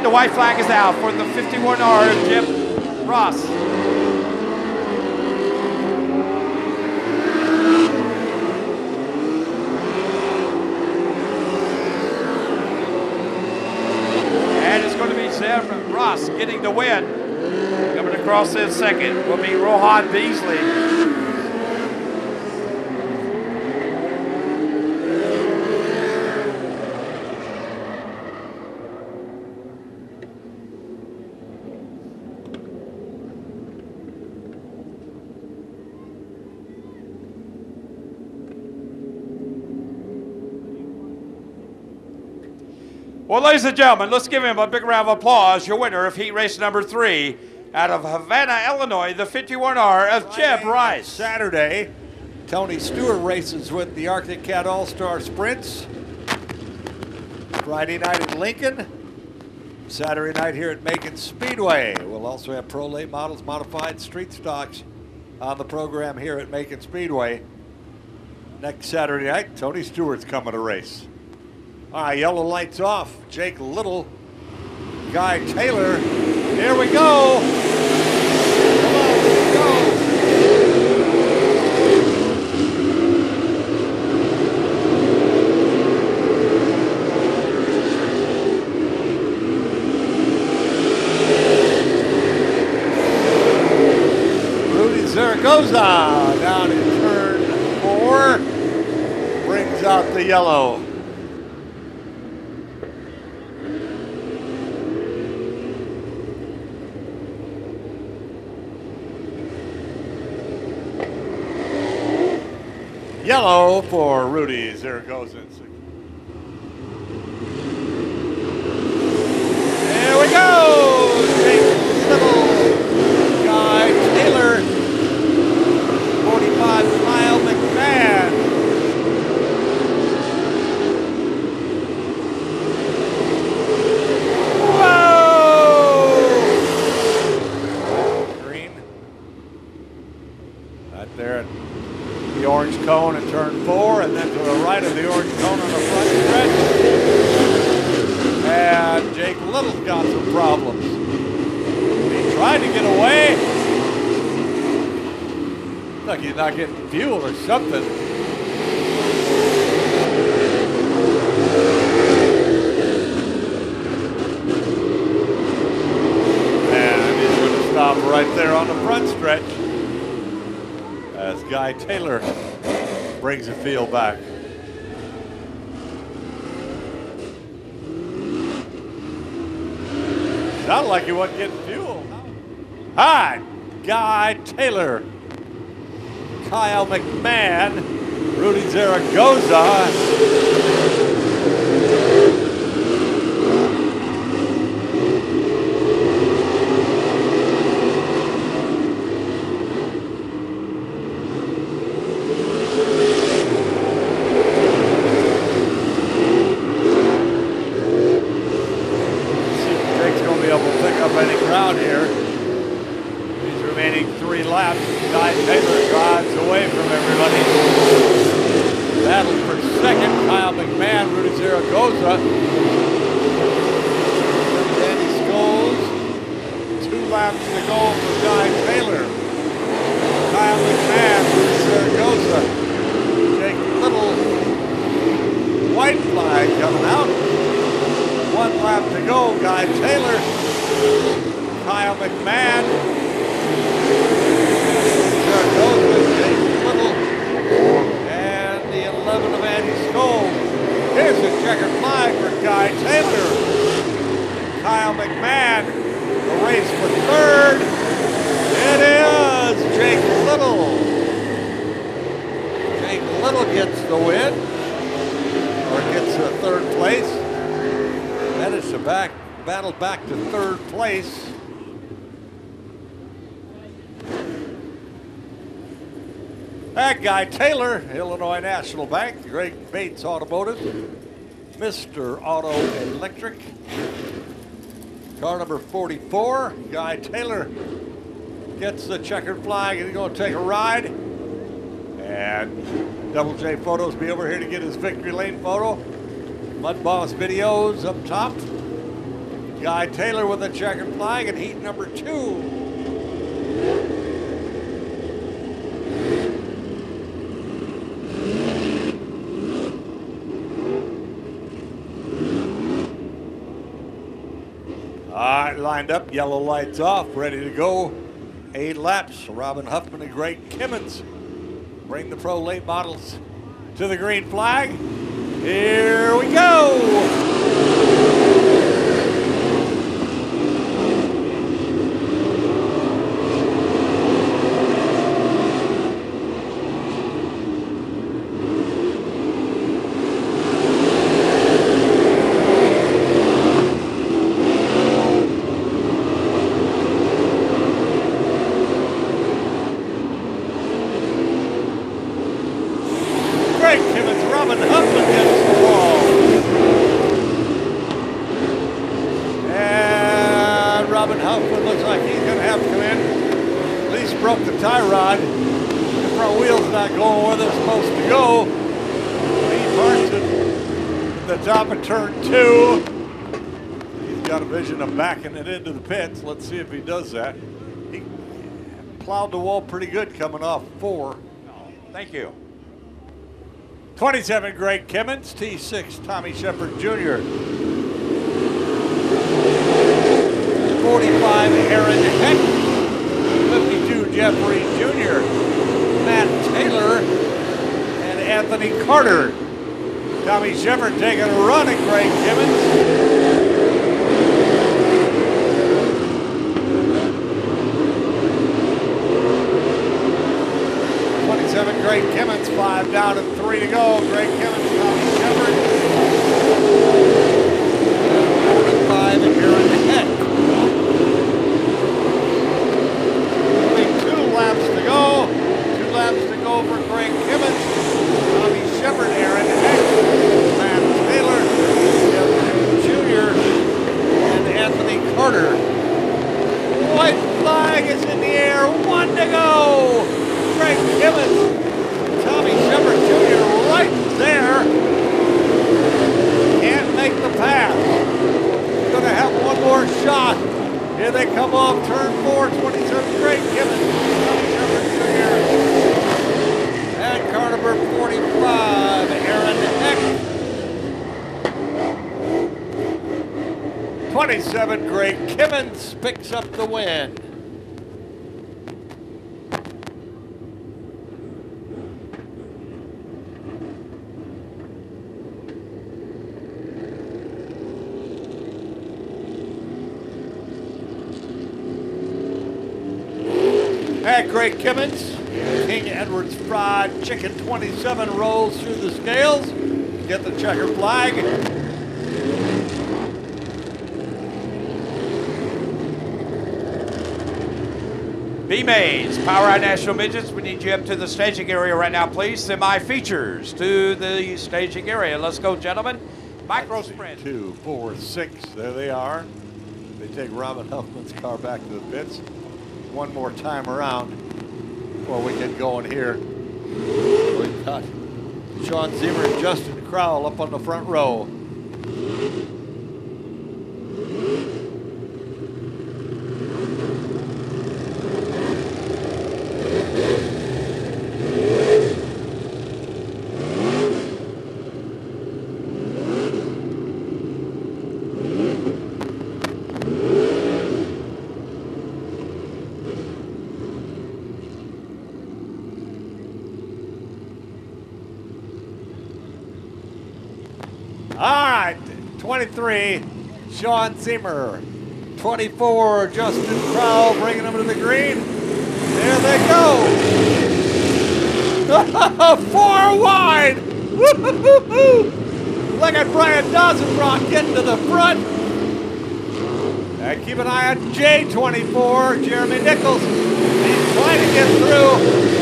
The white flag is out for the 51R of Jeb Ross. And it's going to be Jeb Ross getting the win. Coming across in second will be Rohan Beasley. Well, ladies and gentlemen, let's give him a big round of applause. Your winner of heat race number 3 out of Havana, Illinois, the 51R of Jeb Rice. Saturday, Tony Stewart races with the Arctic Cat All-Star Sprints. Friday night at Lincoln. Saturday night here at Macon Speedway. We'll also have Pro Late Models, Modified Street Stocks on the program here at Macon Speedway. Next Saturday night, Tony Stewart's coming to race. All right, yellow lights off. Jake Little, Guy Taylor. Here we go. Come on, let's go. Zaragoza down in turn 4. Brings out the yellow. Yellow for Rudy Zaragoza. There we go. Jake Little, Guy Taylor, 45 Kyle McMahon. Whoa! Green. Right there at the orange cone at turn 4, and then to the right of the orange cone on the front stretch. And Jake Little's got some problems. He tried to get away. Like he's not getting fuel or something. And he's going to stop right there on the front stretch as Guy Taylor brings the field back. Sounded like he wasn't getting fuel. Hi, Guy Taylor, Kyle McMahon, Rudy Zaragoza. Any crowd here. These remaining 3 laps, Guy Taylor drives away from everybody. Battle for second, Kyle McMahon, Rudy Zaragoza. Danny Scholes, 2 laps to go for Guy Taylor. Kyle McMahon, Rudy Zaragoza. Jake Little, white flag coming out. 1 lap to go, Guy Taylor. Kyle McMahon, Zaragoza, Jake Little, and the 11 of Andy Scholes. Here's the checkered flag for Guy Taylor. Kyle McMahon, the race for third. It is Jake Little. Jake Little gets the win, or gets the 3rd place. That is the battle back to 3rd place. That Guy Taylor, Illinois National Bank, Greg Bates Automotive, Mr. Auto Electric. Car number 44, Guy Taylor gets the checkered flag and he's going to take a ride. And Double J Photos be over here to get his victory lane photo. Mud Boss Videos up top. Guy Taylor with a checkered flag in heat number 2. All right, lined up, yellow lights off, ready to go. 8 laps. Robin Huffman and Greg Kimmons bring the Pro Late Models to the green flag. Here we go. Greg Kimmons, Robin Huffman gets the ball. And Robin Huffman looks like he's going to have to come in. At least broke the tie rod. The front wheel's not going where they're supposed to go. He parks at the top of turn 2. He's got a vision of backing it into the pits. Let's see if he does that. He plowed the wall pretty good coming off 4. Thank you. 27, Greg Kimmons. T6, Tommy Shepard Jr. 45, Aaron Heck. 52, Jeffrey Jr. Matt Taylor, and Anthony Carter. Tommy Shepard taking a run at Greg Kimmons. 27, Greg Kimmons, 5 down and 3 to go. Greg Kimmons, Tommy Shepard. 45 and Aaron Heck. Only 2 laps to go. 2 laps to go for Greg Kimmons. Tommy Shepard, Aaron Heck, Matt Taylor, Jr., and Anthony Carter. White flag is in the air. 1 to go. Greg Kimmons, Tommy Shepard Jr. right there. Can't make the pass. Gonna have one more shot. Here they come off turn 4, 27, Greg Kimmons, Tommy Shepard Jr. And car number 45, Aaron Heck. 27, Greg Kimmons picks up the win. At Greg Kimmons, King Edward's Fried Chicken 27 rolls through the scales. Get the checker flag. B-Mays, POWRI National Midgets, we need you up to the staging area right now, please. Semi-features to the staging area. Let's go, gentlemen. Micro sprint. 2, 4, 6, there they are. They take Robin Huffman's car back to the pits. One more time around before we get going here. We've got Sean Zimmer and Justin Crowell up on the front row. All right, 23, Sean Zimmer. 24, Justin Crowell, bringing them to the green. There they go. 4 wide. Woo-hoo-hoo-hoo. Look at Brian Dozenbrock getting to the front. And keep an eye on J24, Jeremy Nichols. He's trying to get through.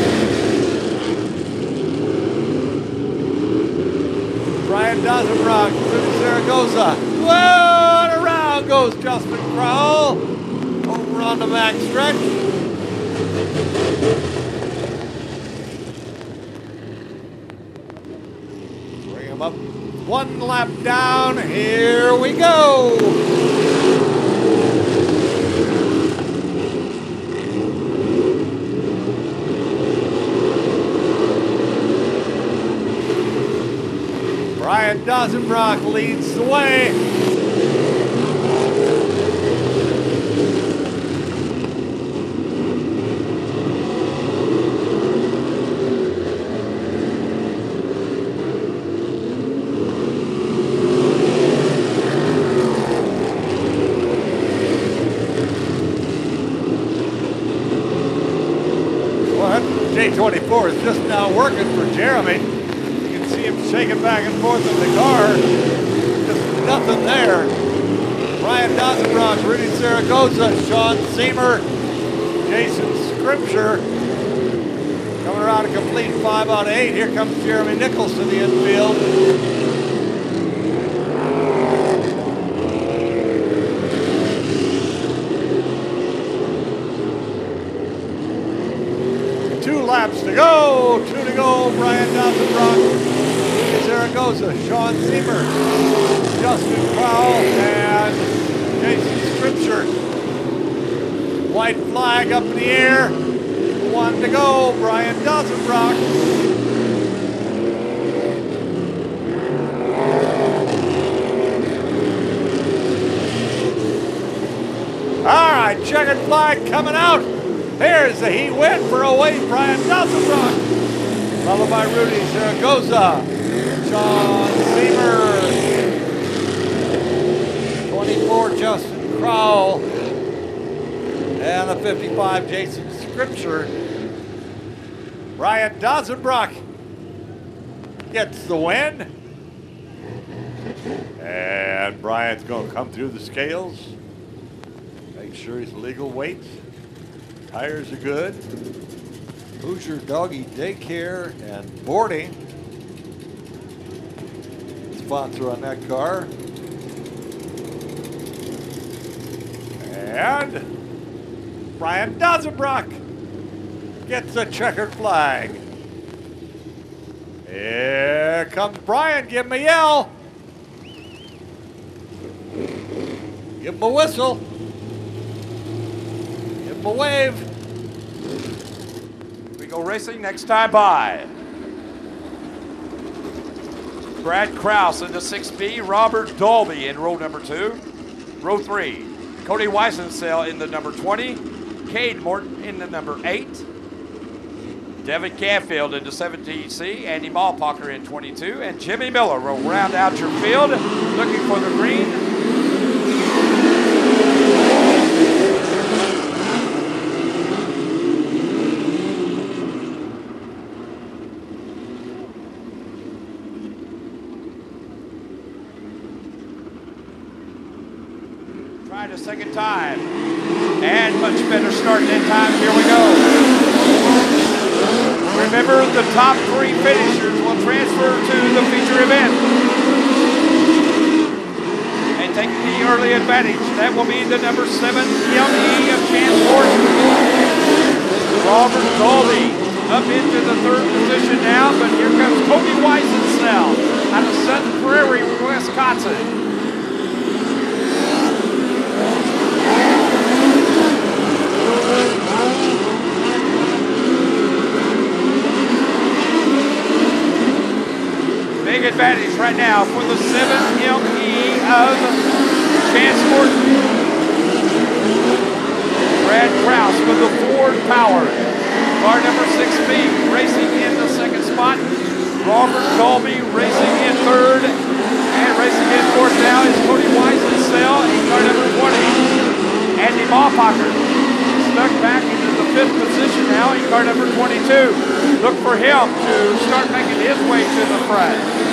Brian Dozenbrock through Zaragoza. Whoa, and around goes Justin Crowell. Over on the back stretch. Bring him up. 1 lap down. Here we go. Brian Dozenbrock leads the way. Well, J24 is just now working for Jeremy. See him shaking back and forth in the car. Just nothing there. Brian Dozenbrock, Rudy Zaragoza, Sean Zimmer, Jason Scripture. Coming around a complete 5 out of 8. Here comes Jeremy Nichols to the infield. Two laps to go. 2 to go. Brian Dozenbrock, Zaragoza, Sean Zimmer, Justin Crowell, and Jason Scripture. White flag up in the air. 1 to go. Brian Dozenbrock. All right, checkered flag coming out. Here's the heat win for 08, Brian Dusselbrook. Followed by Rudy Zaragoza, Sean Seamer, 24, Justin Crowell, and the 55, Jason Scripture. Brian Dusselbrook gets the win. And Brian's going to come through the scales. Make sure he's legal weight. Tires are good. Hoosier Doggy Daycare and Boarding, sponsor on that car. And Brian Dusselbrook gets a checkered flag. Here comes Brian. Give him a yell. Give him a whistle. Give him a wave. We go racing next time by. Brad Krause in the 6B, Robert Dolby in row number 2. Row 3, Cody Weisensell in the number 20, Cade Morton in the number 8, Devin Canfield in the 17C, Andy Malpacher in 22, and Jimmy Miller will round out your field, looking for the green. Try it a second time, and much better start that time. Here we go. Remember, the top 3 finishers will transfer to the feature event and take the early advantage. That will be the number 7 ME of Chance Morton. Robert Dolby up into the 3rd position now, but here comes Cody Weisensell out of Sutton Prairie, Wisconsin. Big advantage right now for the 7ME of Chance Morton. Brad Krause with the Ford Power. Car number 6B racing in the 2nd spot. Robert Dolby racing in 3rd. And racing in 4th now is Cody Weisensell in car number 20. Andy Malpacher stuck back into the 5th position now in car number 22. Look for him to start making his way to the front.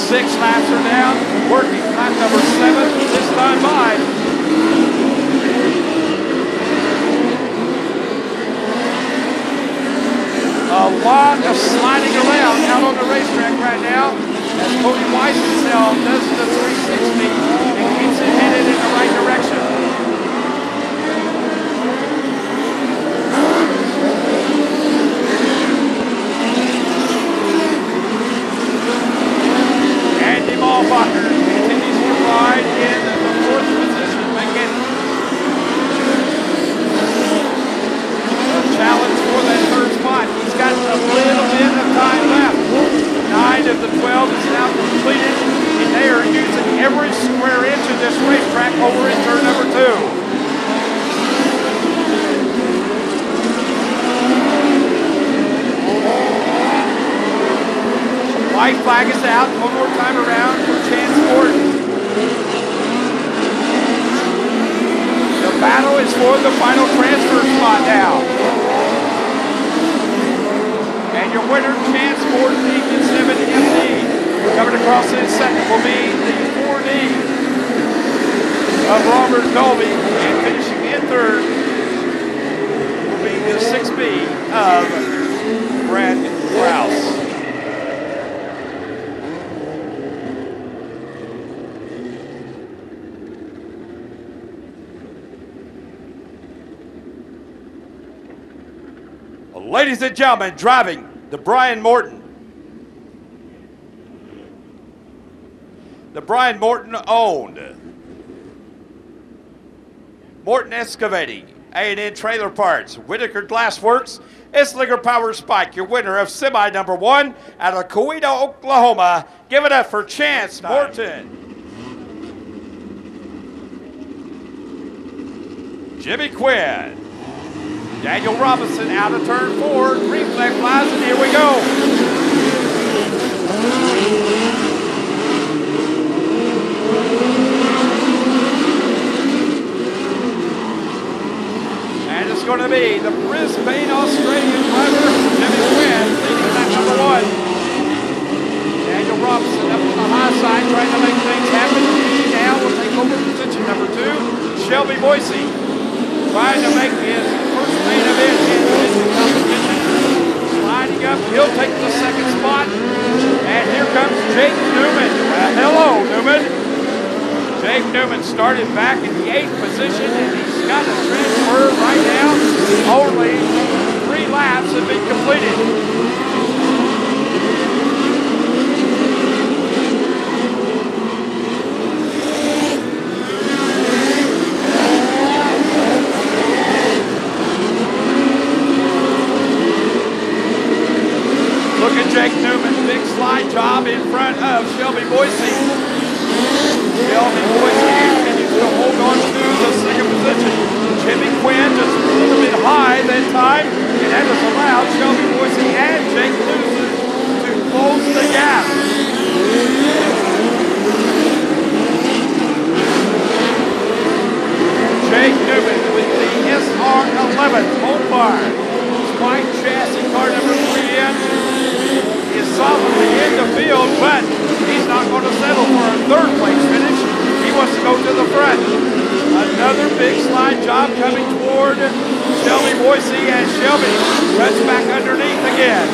Six laps are down, working lap number 7 this time by. A lot of sliding around out on the racetrack right now as Cody Weisensell does the 360 and keeps it headed in the right direction. Andy Malpacher continues to ride in the 4th position, making a challenge for that 3rd spot. He's got a little bit of time left. 9 of the 12 is now completed, and they are using every square inch of this racetrack over in turn number 2. White flag is out. One more time around for Chance Morton. The battle is for the final transfer spot now. And your winner, Chance Morton, Eaton 7MD. Coming across in 2nd will be the 4D of Robert Dolby. And finishing in 3rd will be the 6B of Brad Krause. Ladies and gentlemen, driving the Brian Morton. The Brian Morton owned. Morton Excavating, A&N Trailer Parts, Whitaker Glass Works, Islinger Power Spike, your winner of semi number 1 out of Coweta, Oklahoma. Give it up for Chance Morton. Jimmy Quinn. Daniel Robinson out of turn 4. Green flag flies, and here we go. And it's going to be the Brisbane Australian driver, Jimmy Quinn, leading that number 1. Daniel Robinson up on the high side, trying to make things happen. He now will take over position number 2. Shelby Boise trying to make his first main event in competition. Sliding up, he'll take the second spot. And here comes Jake Newman. Hello, Newman. Jake Newman started back in the 8th position, and he's got a transfer right now. Only 3 laps have been completed. Jake Newman, big slide job in front of Shelby Boise. Shelby Boise continues to hold on to the second position. Jimmy Quinn just a little bit high that time, and that has allowed Shelby Boise and Jake Newman to close the gap. Jake Newman with the SR11 Mopar Spike chassis, car number 3 in. Is solidly in the field, but he's not going to settle for a 3rd place finish. He wants to go to the front. Another big slide job coming toward Shelby Boise, and Shelby cuts back underneath again.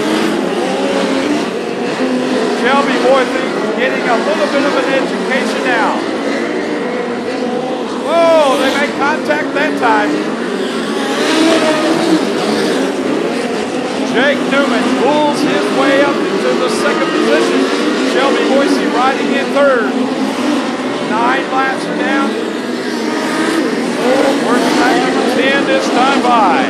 Shelby Boise getting a little bit of an education now. Whoa, they make contact that time. Jake Newman pulls his way up into the second position. Shelby Boise riding in 3rd. 9 laps are down. Working lap number 10 this time by.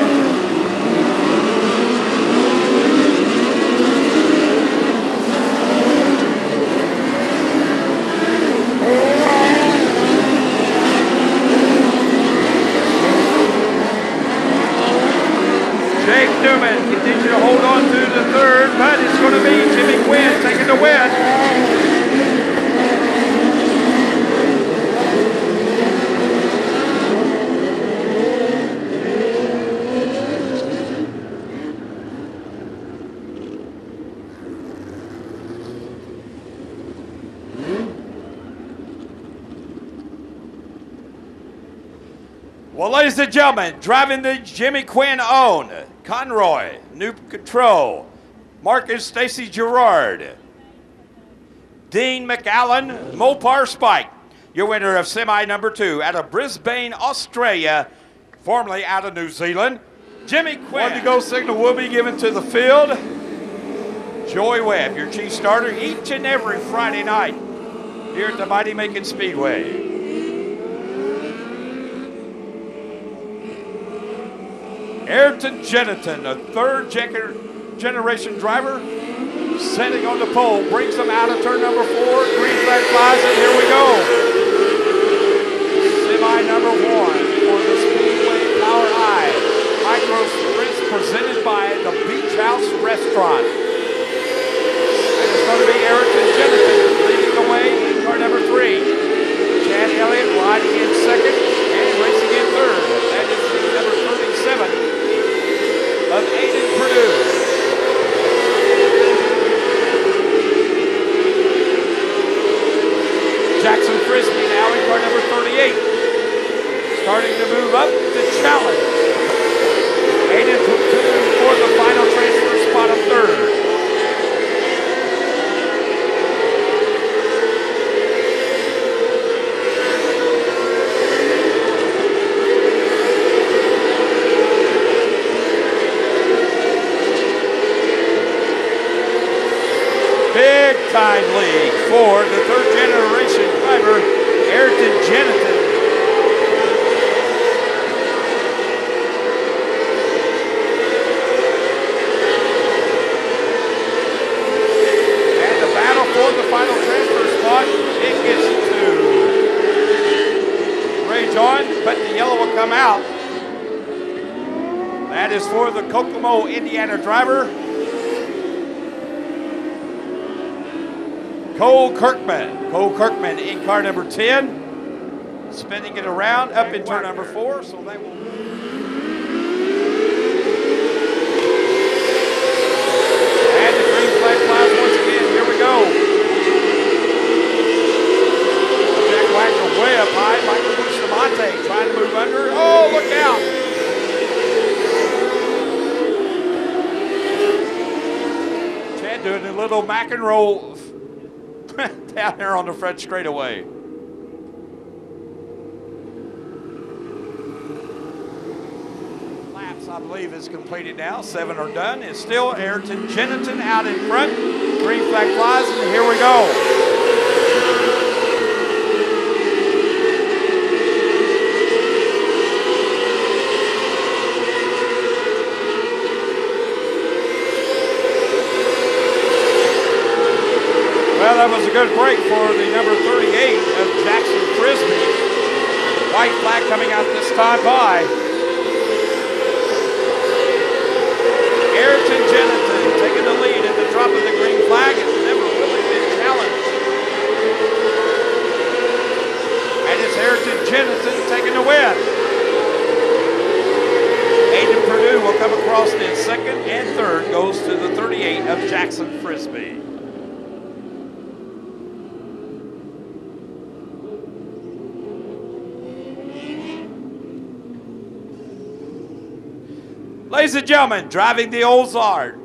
Jake Newman continues to hold on to the 3rd, but it's going to be Jimmy Quinn taking the win. Well, ladies and gentlemen, driving the Jimmy Quinn own Conroy, New Control, Marcus Stacy Gerard, Dean McAllen, Mopar Spike, your winner of semi number 2 out of Brisbane, Australia, formerly out of New Zealand, Jimmy Quinn. 1 to go signal will be given to the field. Joy Webb, your chief starter, each and every Friday night here at the mighty Macon Speedway. Ayrton Jennington, a 3rd generation driver, setting on the pole, brings them out of turn number 4. Green flag flies, and here we go. Semi number 1 for the Speedway POWRI Micro Sprints presented by the Beach House Restaurant. And it's going to be Ayrton Jennington leading the way in car number 3. Chad Elliott riding in 2nd and racing in 3rd. That is the number 37. Of Aiden Purdue. Jackson Frisbee now in car number 38. Starting to move up the challenge. Aiden Purdue for the final transfer spot of 3rd. Big time lead for the 3rd generation driver, Ayrton Jennington. come out. That is for the Kokomo, Indiana driver, Cole Kirkman. Cole Kirkman in car number 10, spinning it around up in turn number 4. So they will. And the green flag flies once again. Here we go. Jack Wagner way up high. Michael Bustamante trying to move under. Oh, look out. Chad doing a little Mac and roll down there on the front straightaway. Laps, I believe, is completed now. 7 are done. It's still Ayrton Jennington out in front. Green flag flies, and here we go. Well, that was a good break for the number 38 of Jackson Frisbee. White flag coming out this time by Ayrton Jennington taking the lead at the drop of the green flag. It's never really been challenged. And it's Ayrton Jennington taking the win. Aiden Purdue will come across in second, and third goes to the 38 of Jackson Frisbee. Ladies and gentlemen, driving the Ozark,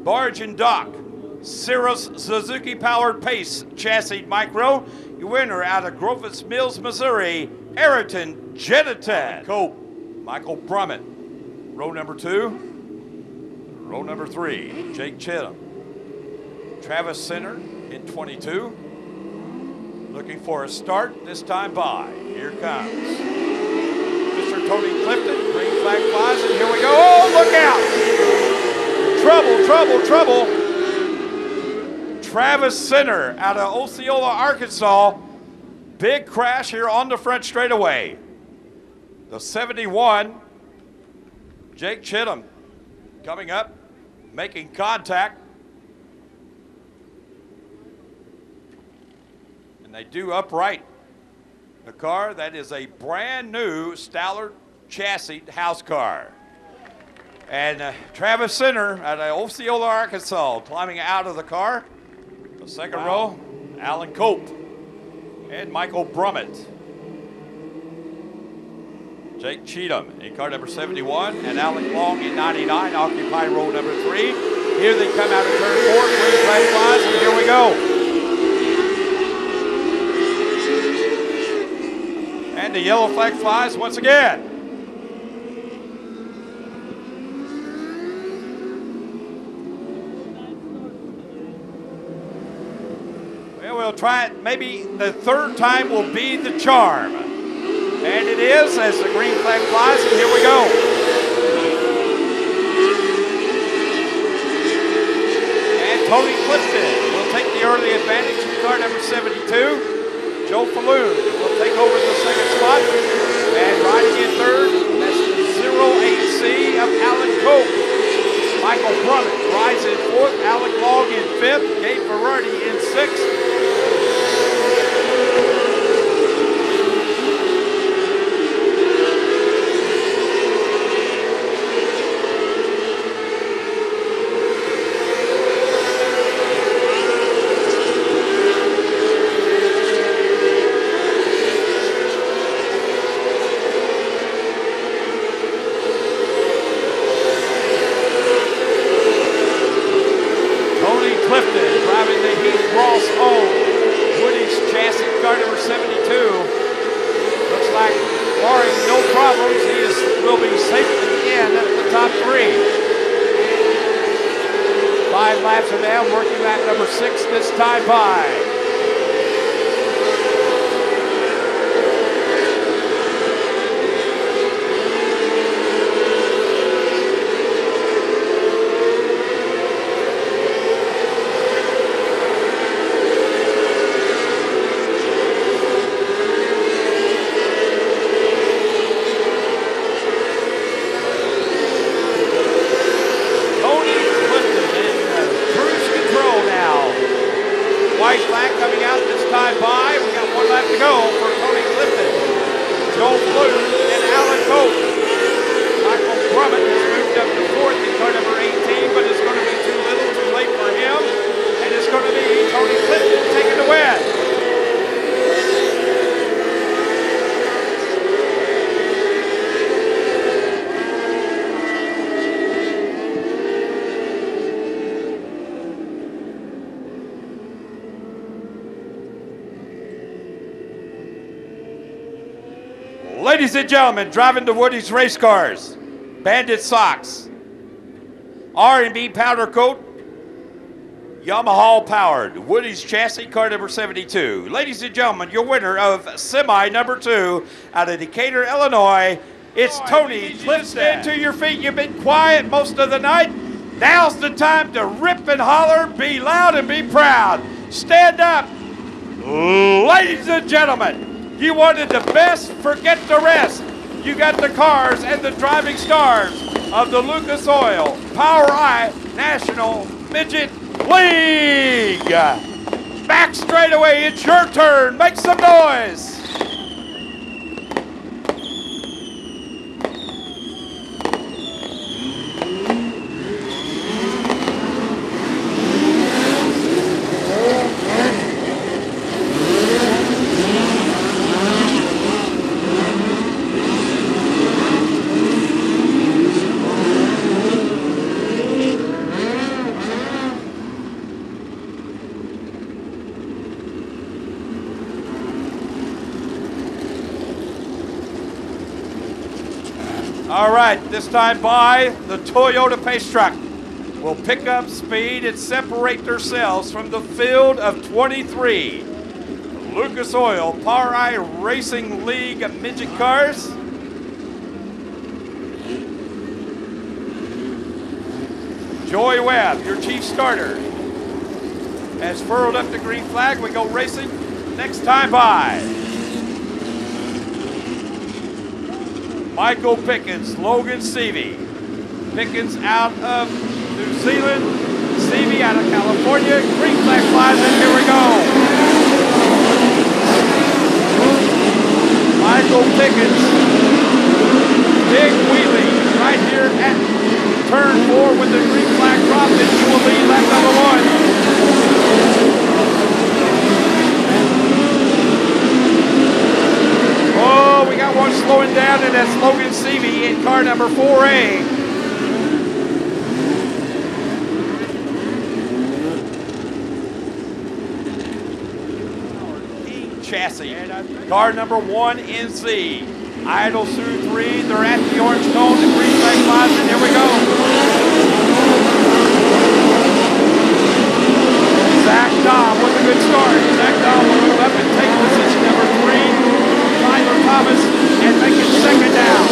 barge and dock, Cirrus Suzuki powered Pace chassis micro, your winner out of Grovis Mills, Missouri, Ayrton Jennington. Cope, Michael Brummett, row number 2, row number 3, Jake Chittum, Travis Center in 22, looking for a start this time by. Here comes Mr. Tony Clifton, green flag flies, and here we go. Oh, look out! Trouble, trouble, trouble. Travis Center out of Osceola, Arkansas. Big crash here on the front straightaway. The 71, Jake Chittum, coming up, making contact. And they do upright. The car, that is a brand new Stallard chassis house car. And Travis Center out of Osceola, Arkansas, climbing out of the car. The second row, Alan Cope and Michael Brummett. Jake Cheatham in car number 71 and Alec Long in 99 occupy row number 3. Here they come out of turn 4, green flag flies, and here we go. And the yellow flag flies once again. Well, we'll try it. Maybe the third time will be the charm. And it is as the green flag flies, and here we go. And Tony Clifton will take the early advantage in car number 72. Joe Falloon will take over the second spot. And riding in third, that's the 08C of Alan Cope. Michael Brummett rides in fourth, Alec Long in fifth, Gabe Verardi in sixth. Time by. white flag coming out this time by. We got one lap to go for Tony Clifton, Joe Blue, and Alan Cope. Michael Brummett has moved up to fourth in car number 18, but it's going to be too little, too late for him. And it's going to be Tony Clifton taking the win. Ladies and gentlemen, driving the Woody's race cars, Bandit Socks, R&B powder coat, Yamaha powered, Woody's chassis, car number 72. Ladies and gentlemen, your winner of semi number 2 out of Decatur, Illinois, it's Tony Clifton. Stand to your feet. You've been quiet most of the night. Now's the time to rip and holler, be loud and be proud. Stand up. Ladies and gentlemen, you wanted the best, forget the rest. You got the cars and the driving stars of the Lucas Oil POWRI National Midget League. Back straight away, it's your turn. Make some noise. All right, this time by the Toyota Pace Truck will pick up speed and separate themselves from the field of 23. Lucas Oil POWRI Racing League midget cars. Joy Webb, your chief starter, has furled up the green flag. We go racing next time by. Michael Pickens, Logan Seavey. Pickens out of New Zealand, Seavey out of California. Green flag flies in, here we go. Michael Pickens, big wheelie right here at turn 4 with the green flag dropped, and he will lead lap number 1. Oh, we got one slowing down, and that's Logan Seavey in car number 4A. Chassis, car number 1NC. Idle through 3, they're at the orange cone, the green flag flies, and here we go. Zach Dobb with a good start. Zach Dobb will move up and take position number 3. Tyler Thomas and make it second down.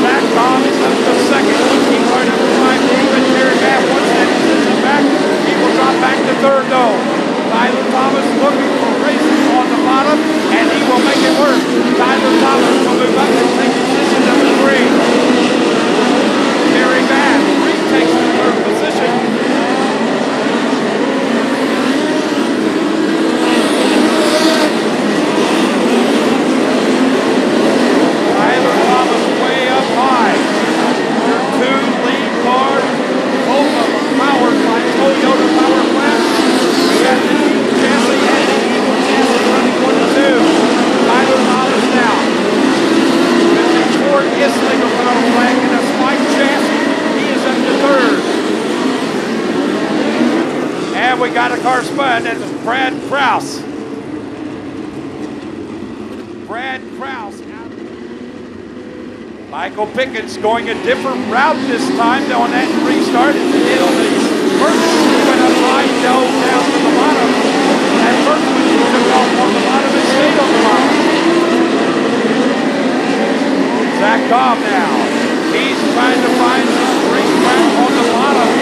Zach Dobb is up to second. He car number 5, David Terry back. Once that position back, he will drop back to third though. Tyler Thomas looking for racing on the bottom, and he will make it work. Tyler Thomas will move up and take position number 3. Terry back, takes the third position. Tyler Thomas way up high. Your 2 lead cars, both of them powered by Toyota Power Plant. We got the Jeep chassis and the Eagle chassis running 1 to 2. Tyler Thomas now. With the Ford Islinger Power Plant and a spike chassis, he is up to third. And we got a car spun, and it's Brad Krause. Brad Krause. Michael Pickens going a different route this time on that restart. It on the first one went up high, dove down to the bottom. That first one he took off on the bottom and stayed on the bottom. Zach Cobb now. He's trying to find some great track on the bottom.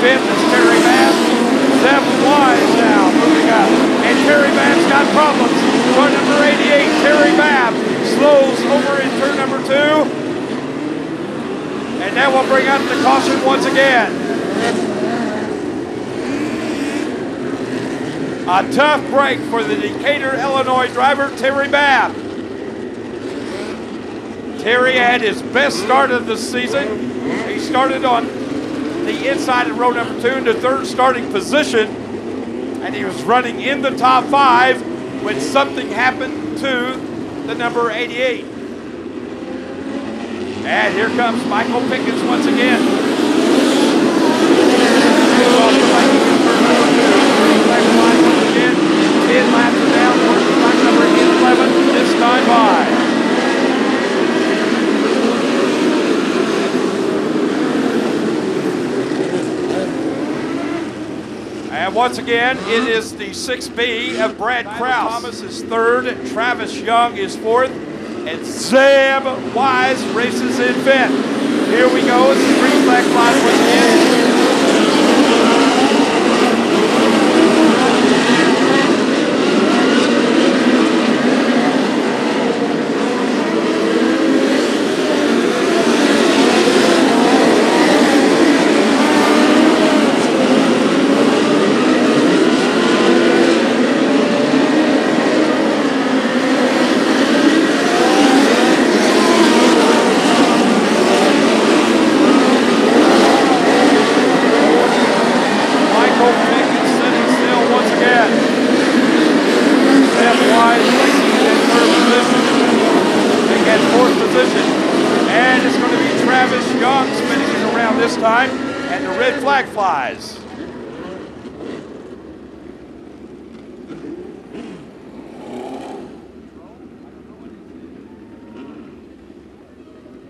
fifth is Terry Babb. Zeb Wise now moving up. And Terry Babb's got problems. Car number 88, Terry Babb, slows over in turn number 2. And that will bring out the caution once again. A tough break for the Decatur, Illinois driver, Terry Babb. Terry had his best start of the season. He started on the inside of row number 2 into third starting position, and he was running in the top 5 when something happened to the number 88. And here comes Michael Pickens once again. Off the bike in turn number 2. Back line once again. 10 laps are down. Working back number 11 this time by. And once again, it is the 6B of Brad Krause. Thomas is third, Travis Young is fourth, and Zeb Wise races in fifth. Here we go, it's the green flag flies once again.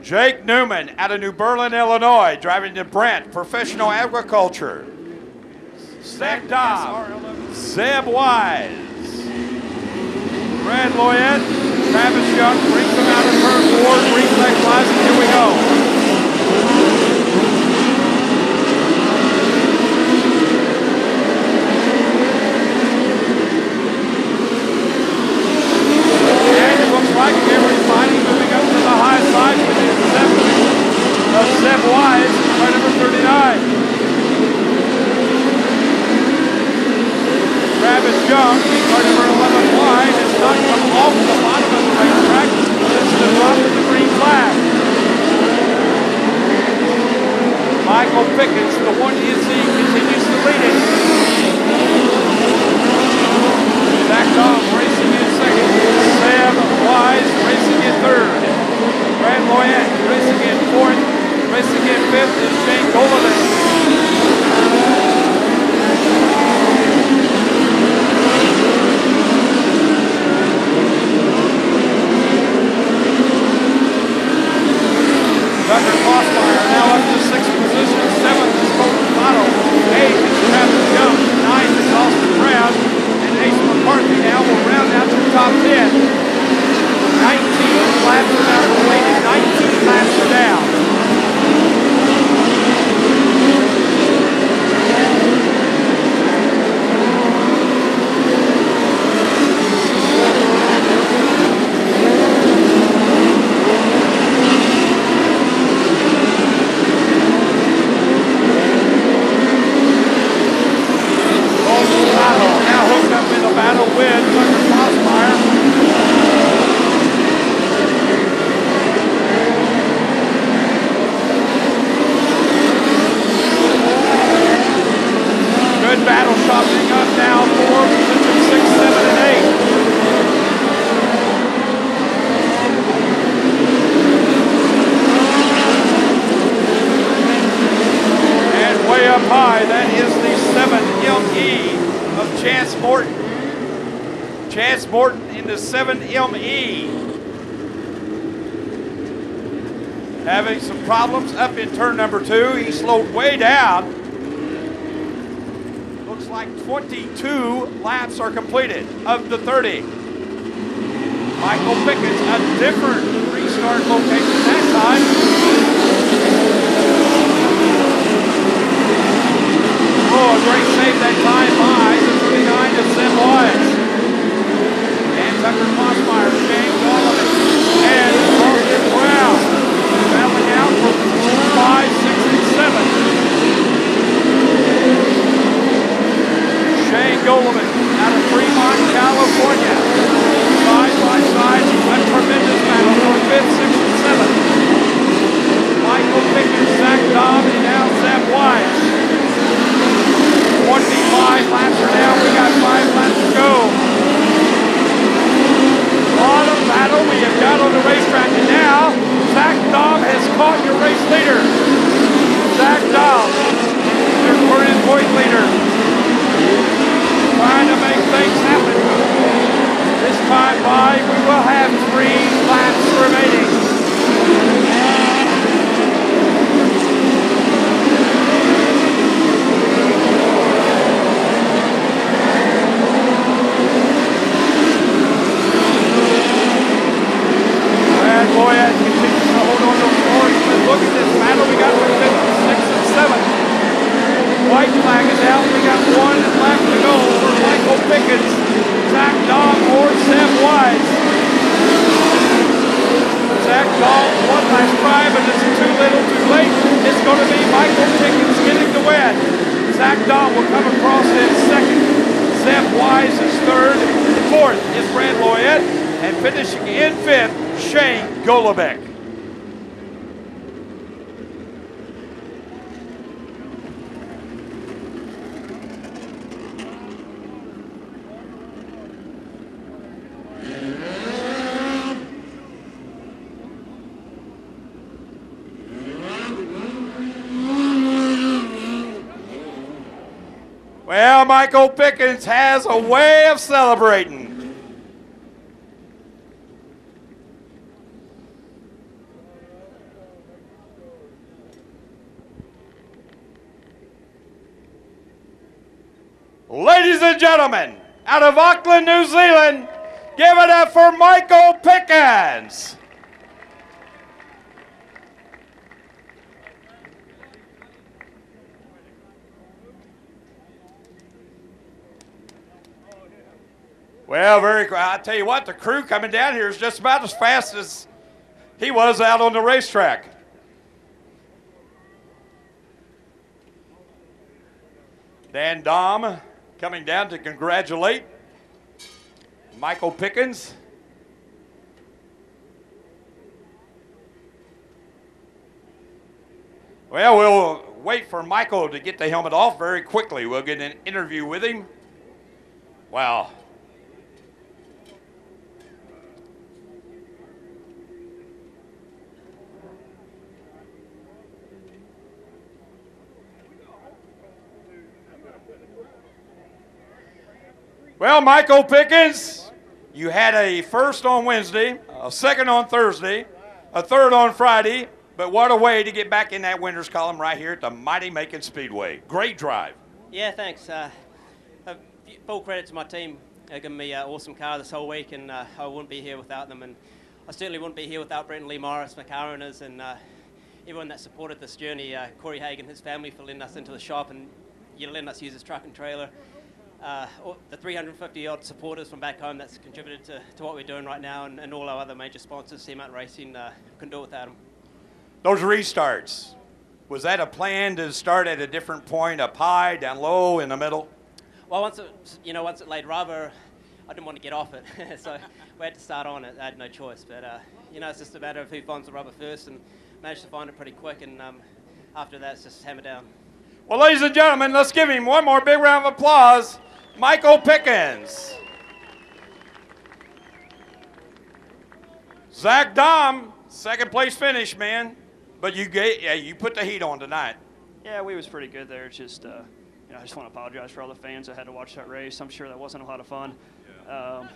Jake Newman out of New Berlin, Illinois, driving to Brent Professional Agriculture. Zach Dobb, Zeb Wise, Brad Loyette, Travis Young brings them out of turn 4, green flag flies, and here we go. And it looks like everybody moving up to the high side within 7 of Zeb Wise, car number 39. Travis Young, car number 11 wide, has not come off the bottom of the racetrack since the drop of the green flag. Michael Pickens, the 1NC, continues to lead it. Zach Dobb racing in second. Sam Wise racing in third. Brad Loyette racing in fourth. Racing in fifth is Shane Golden. Tucker Crossfire now up to 6th position. 7th is Colton Bottle. 8th is Travis Young. 9th is Austin Brown. And Ace McCarthy now will round out to the top 10. 19 laps are now completed. 19 laps are down. Morton into 7ME. Having some problems up in turn number 2. He slowed way down. Looks like 22 laps are completed of the 30. Michael Pickens, a different restart location that time. Pickens, Zach Dahm, or Seth Wise. Zach Dahm, one last try, but it's too little, too late. It's going to be Michael Pickens getting the win. Zach Dahm will come across in second. Seth Wise is third. Fourth is Brad Loyette. And finishing in fifth, Shane Golovic. Well, Michael Pickens has a way of celebrating. Ladies and gentlemen, out of Auckland, New Zealand, give it up for Michael Pickens. Well, I tell you what, the crew coming down here is just about as fast as he was out on the racetrack. Dan Dahm coming down to congratulate Michael Pickens. Well, we'll wait for Michael to get the helmet off very quickly. We'll get an interview with him. Wow. Well, Michael Pickens, you had a first on Wednesday, a second on Thursday, a third on Friday, but what a way to get back in that winner's column right here at the mighty Macon Speedway. Great drive. Yeah, thanks. Full credit to my team. They've given me an awesome car this whole week, and I wouldn't be here without them. And I certainly wouldn't be here without Brent and Lee Morris, my car owners, and everyone that supported this journey. Corey Hagan, his family, for letting us into the shop and letting us use his truck and trailer. The 350-odd supporters from back home that's contributed to what we're doing right now, and all our other major sponsors, Seamount Racing, couldn't do it without them. Those restarts, was that a plan to start at a different point, up high, down low, in the middle? Well, once it laid rubber, I didn't want to get off it, so we had to start on it. I had no choice, but it's just a matter of who finds the rubber first, and managed to find it pretty quick, and after that, it's just hammer down. Well, ladies and gentlemen, let's give him one more big round of applause. Michael Pickens. Zach Dahm, second place finish, man. But you put the heat on tonight. Yeah, we was pretty good there. It's just, I just want to apologize for all the fans that had to watch that race. I'm sure that wasn't a lot of fun. Yeah.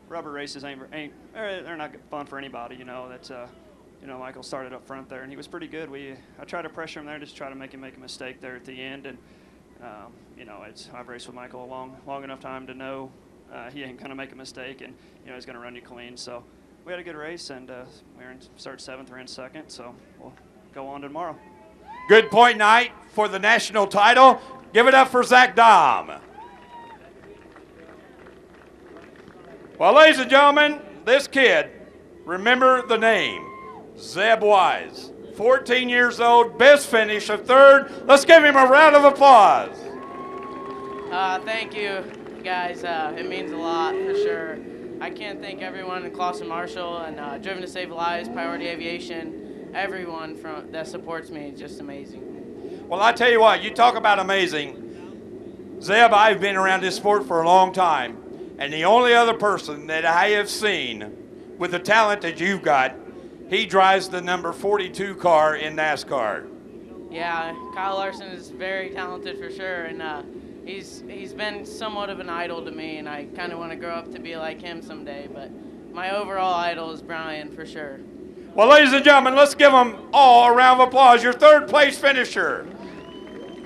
Rubber races they're not fun for anybody. That's Michael started up front there, and he was pretty good. I tried to pressure him there, just try to make him make a mistake there at the end, and I've raced with Michael a long enough time to know he ain't gonna make a mistake, and he's gonna run you clean. So we had a good race, and we started 7th, we're in 2nd, so we'll go on to tomorrow. Good point night for the national title. Give it up for Zach Dahm. Well, ladies and gentlemen, this kid, remember the name, Zeb Wise. 14 years old, best finish of 3rd. Let's give him a round of applause. Thank you, guys. It means a lot, for sure. I can't thank everyone in Clausen Marshall and Driven to Save Lives, Priority Aviation, everyone that supports me. It's just amazing. Well, I tell you what, you talk about amazing. Zeb, I've been around this sport for a long time, and the only other person that I have seen with the talent that you've got, he drives the number 42 car in NASCAR. Yeah, Kyle Larson is very talented for sure, and he's been somewhat of an idol to me, and I kind of want to grow up to be like him someday, but my overall idol is Brian for sure. Well, ladies and gentlemen, let's give them all a round of applause. Your 3rd place finisher,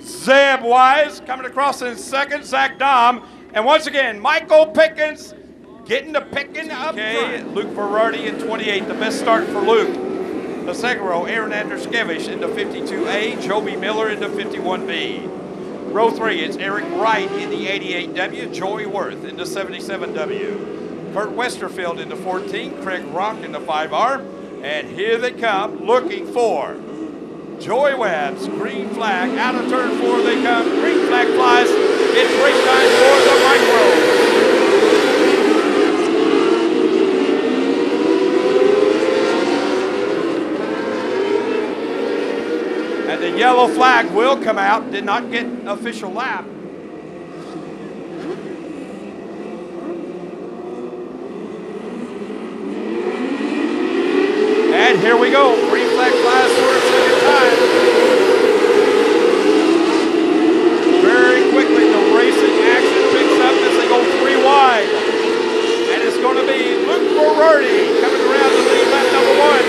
Zeb Wise, coming across in 2nd, Zach Dahm, and once again, Michael Pickens getting the picking up front. Luke Ferrardi in 28, the best start for Luke. The 2nd row, Aaron Anderskevich into 52A, Joby Miller into 51B. Row 3, it's Eric Wright in the 88W, Joey Worth in the 77W, Kurt Westerfield in the 14, Craig Ronk in the 5R, and here they come looking for Joey Webb's green flag. Out of turn 4 they come, green flag flies. It's race time for the micro. The yellow flag will come out, did not get official lap. And here we go, green flag flies for a second time. Very quickly, the racing action picks up as they go 3 wide. And it's going to be Luke Berardi coming around the lead lap number 1.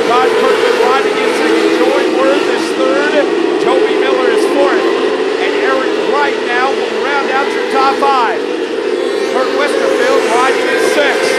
Todd Kirkman riding in second, Joey Worth is third, Joby Miller is 4th, and Eric Wright now will round out your top 5. Kurt Westerfield riding in 6th.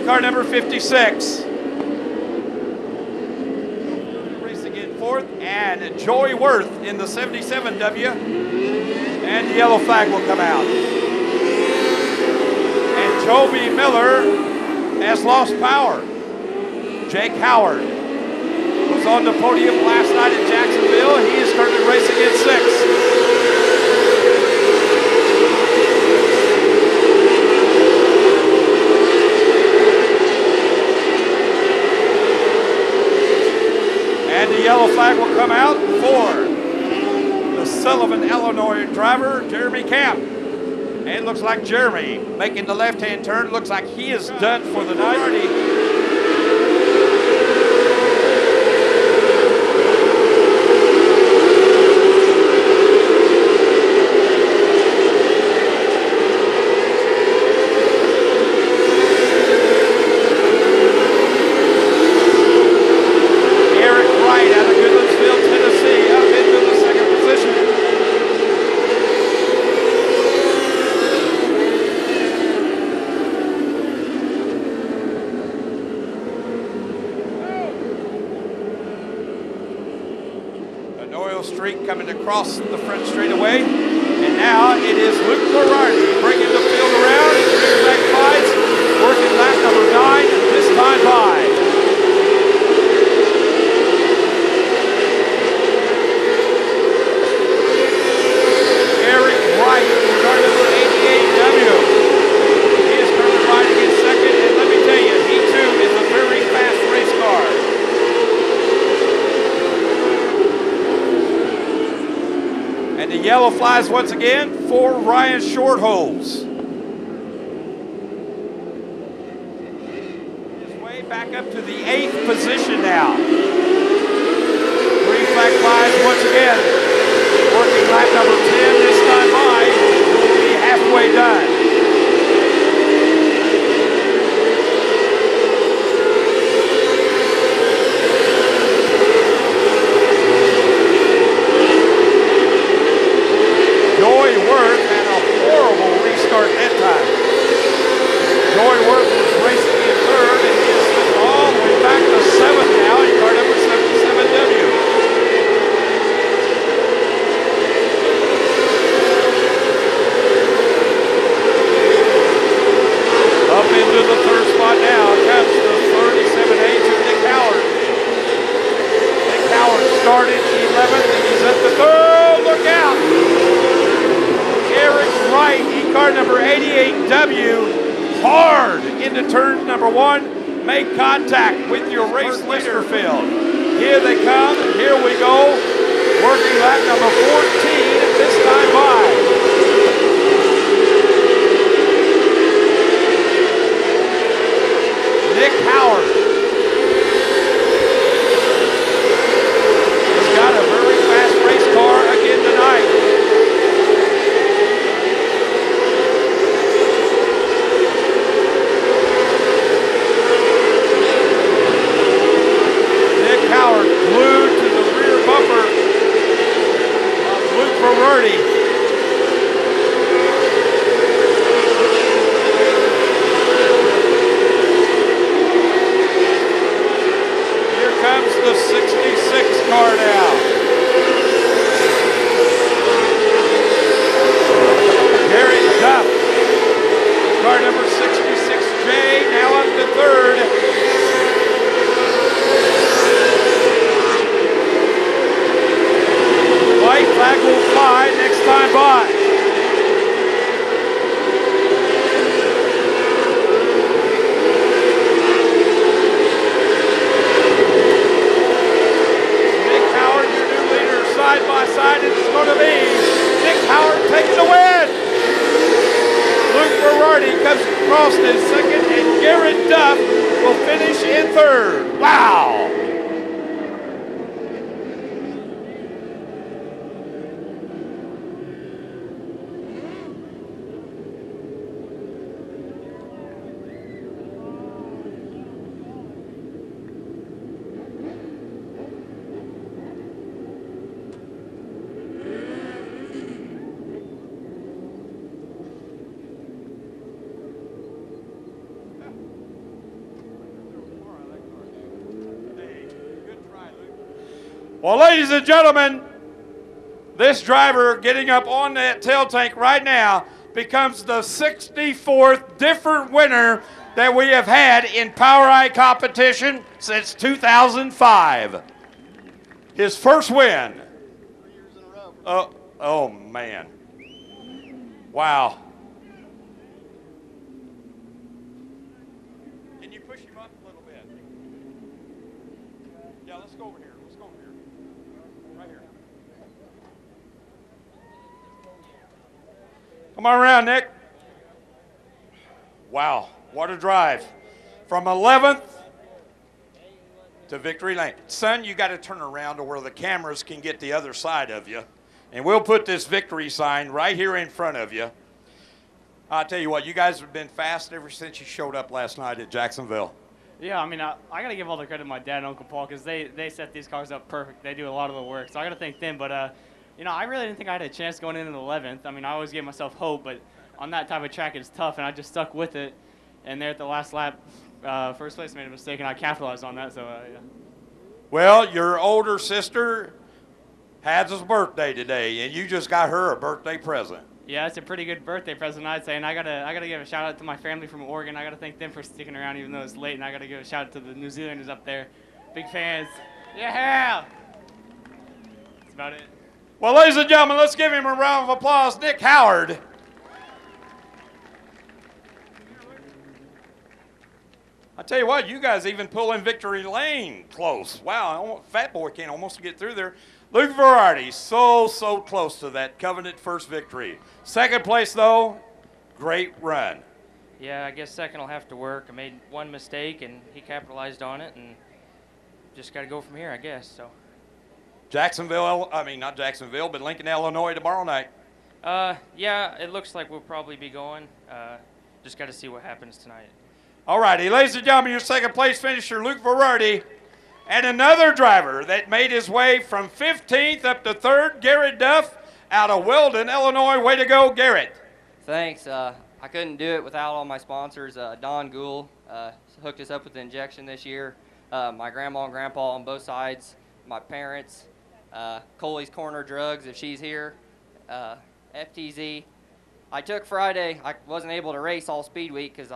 Car number 56. Racing in 4th, and Joey Worth in the 77W. And the yellow flag will come out. And Joby Miller has lost power. Jake Howard was on the podium last night at Jacksonville. He is currently racing in 6th. The yellow flag will come out for the Sullivan, Illinois driver, Jeremy Camp. And it looks like Jeremy making the left-hand turn. Looks like he is done for the night. Coming across the front straightaway, and now it is Luke Berardi bringing the field around. Green flag flies, working lap number 9, this time by. Eric Wright, car number 88W. He is currently riding in 2nd, and let me tell you, he too is a very fast race car. And the yellow flies once again for Ryan Shortholes. His way back up to the 8th position now. Green flag flies once again. Working lap number 10 this time by. We'll be halfway done. Joey Worth had a horrible restart that time. Joey Worth was racing in 3rd, and he is all the way back to 7th now in car number 77W. 38W hard into turn number 1. Make contact with your race leader field. Here they come, and here we go. Working lap number 14 at this time by. Nick Howard has got a very fast race car again tonight. Nick Howard glued to the rear bumper of Luke Berardi. Comes the 66 car now. Garrett Duff, car number 66J, now up to third. White flag will fly next time by. Side by side, it's going to be Nick Howard taking the win. Luke Berardi comes across in second, and Garrett Duff will finish in third. Wow! Well, ladies and gentlemen, this driver getting up on that tail tank right now becomes the 64th different winner that we have had in POWRI competition since 2005. His first win. 3 years in a row. Oh man. Wow. Can you push him up a little bit? Yeah, let's go over here. Let's go over here. Right here. Come on around, Nick. Wow, what a drive. From 11th to victory lane. Son, you got to turn around to where the cameras can get the other side of you. And we'll put this victory sign right here in front of you. I'll tell you what, you guys have been fast ever since you showed up last night at Jacksonville. Yeah, I mean, I got to give all the credit to my dad and Uncle Paul because they set these cars up perfect. They do a lot of the work, so I got to thank them. But, you know, I really didn't think I had a chance going in the 11th. I mean, I always gave myself hope, but on that type of track, it's tough, and I just stuck with it. And there at the last lap, first place made a mistake, and I capitalized on that, so, yeah. Well, your older sister has his birthday today, and you just got her a birthday present. Yeah, it's a pretty good birthday present, I'd say, and I gotta give a shout out to my family from Oregon. I gotta thank them for sticking around even though it's late, and I gotta give a shout out to the New Zealanders up there, big fans. Yeah, that's about it. Well, ladies and gentlemen, let's give him a round of applause, Nick Howard. I tell you what, you guys even pull in victory lane close. Wow, Fat Boy can't almost get through there. Luke Berardi, so close to that coveted first victory. Second place, though, great run. Yeah, I guess second will have to work. I made one mistake, and he capitalized on it, and just got to go from here, I guess. So. Jacksonville, I mean, not Jacksonville, but Lincoln, Illinois tomorrow night. Yeah, it looks like we'll probably be going. Just got to see what happens tonight. All righty, ladies and gentlemen, your second place finisher, Luke Berardi. And another driver that made his way from 15th up to 3rd, Garrett Duff, out of Weldon, Illinois. Way to go, Garrett. Thanks. I couldn't do it without all my sponsors. Don Gould hooked us up with the injection this year. My grandma and grandpa on both sides, my parents, Coley's Corner Drugs, if she's here, FTZ. I took Friday. I wasn't able to race all speed week because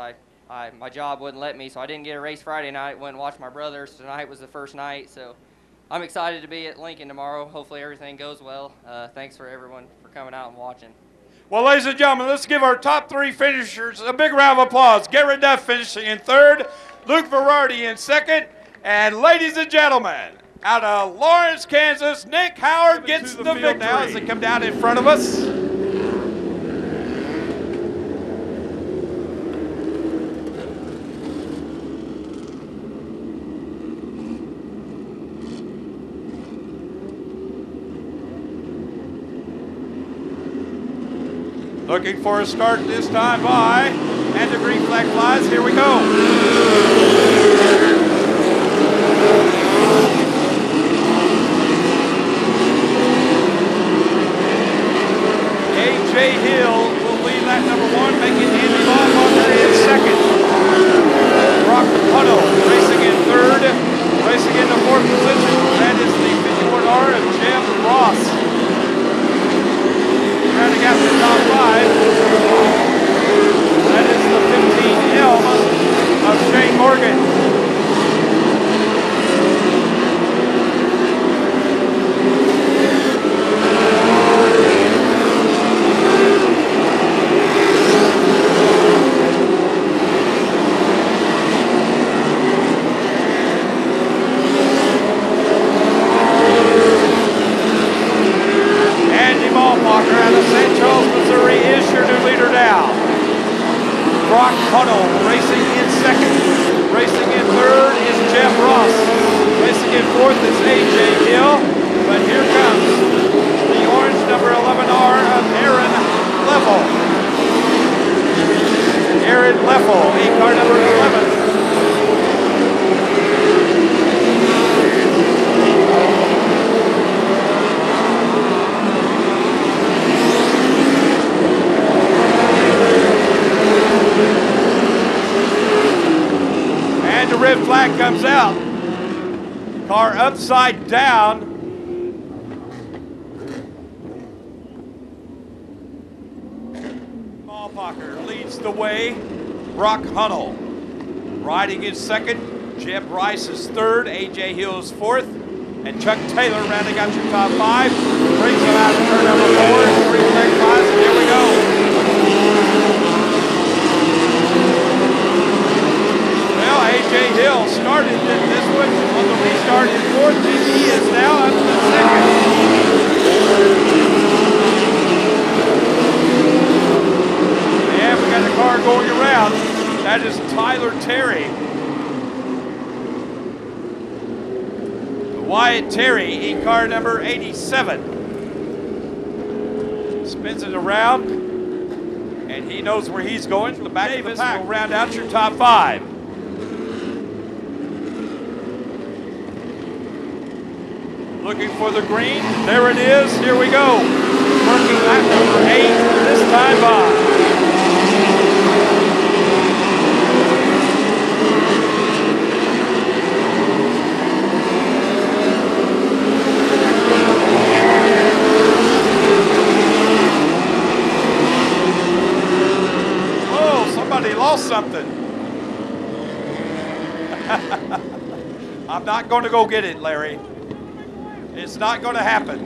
my job wouldn't let me, so I didn't get a race Friday night. Went and watched my brothers. Tonight was the first night, so I'm excited to be at Lincoln tomorrow. Hopefully everything goes well. Thanks for everyone for coming out and watching. Well, ladies and gentlemen, let's give our top 3 finishers a big round of applause. Garrett Duff finishing in 3rd, Luke Verardi in 2nd, and ladies and gentlemen, out of Lawrence, Kansas, Nick Howard gets the victory. Now as they come down in front of us. Looking for a start this time by, and the green flag flies. Here we go. A.J. Hill will lead lap number 1, making Andy Baumgartner in 2nd. Brock Huddle racing in 3rd, racing in the 4th position. That is the 51R of Jim Ross. Rounding out the top 5. That is the 15 Elm of Shane Morgan. Brock Huddle racing in 2nd. Racing in 3rd is Jeff Ross. Racing in 4th is A.J. Hill. But here comes the orange number 11R of Aaron Leffel. Aaron Leffel, car number 11. The red flag comes out. Car upside down. Ballparker leads the way. Brock Huddle riding in 2nd. Jeb Rice is 3rd. A.J. Hill is 4th. And Chuck Taylor rounding out your top 5. Brings them out to turn number 4. Green flag flies, and here we go. A.J. Hill started this one on the restart in 4th, and he is now up to 2nd. And we got a car going around. That is Tyler Terry. Wyatt Terry in car number 87. Spins it around, and he knows where he's going. To the back of the pack will round out your top 5. Looking for the green. There it is. Here we go. Working lap number 8 this time by. Oh, somebody lost something. I'm not going to go get it, Larry. It's not going to happen.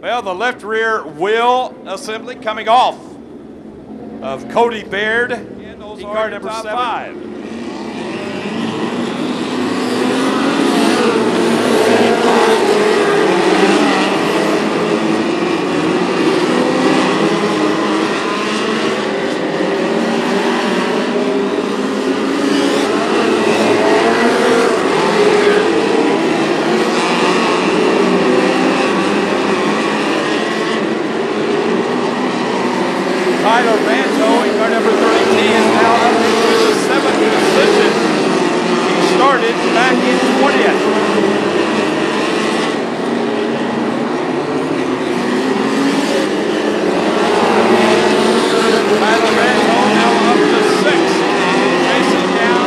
Well, the left rear wheel assembly coming off of Cody Baird in car number 5. Tyler Ranto in car number 13 is now up into the 7th position. He started back in 20th. Tyler Ranto now up to 6th. Chasing down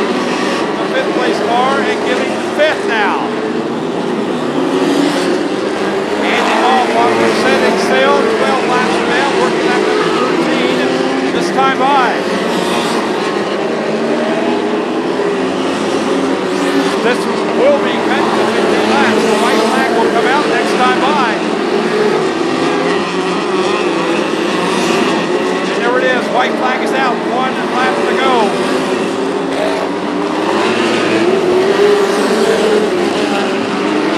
the 5th place car and giving the 5th now. Andy Ballparker setting sail, 12 laps down, working lap number 13. This time by. This will be cut to 15 laps. The white flag will come out next time by. And there it is. White flag is out. 1 lap to go.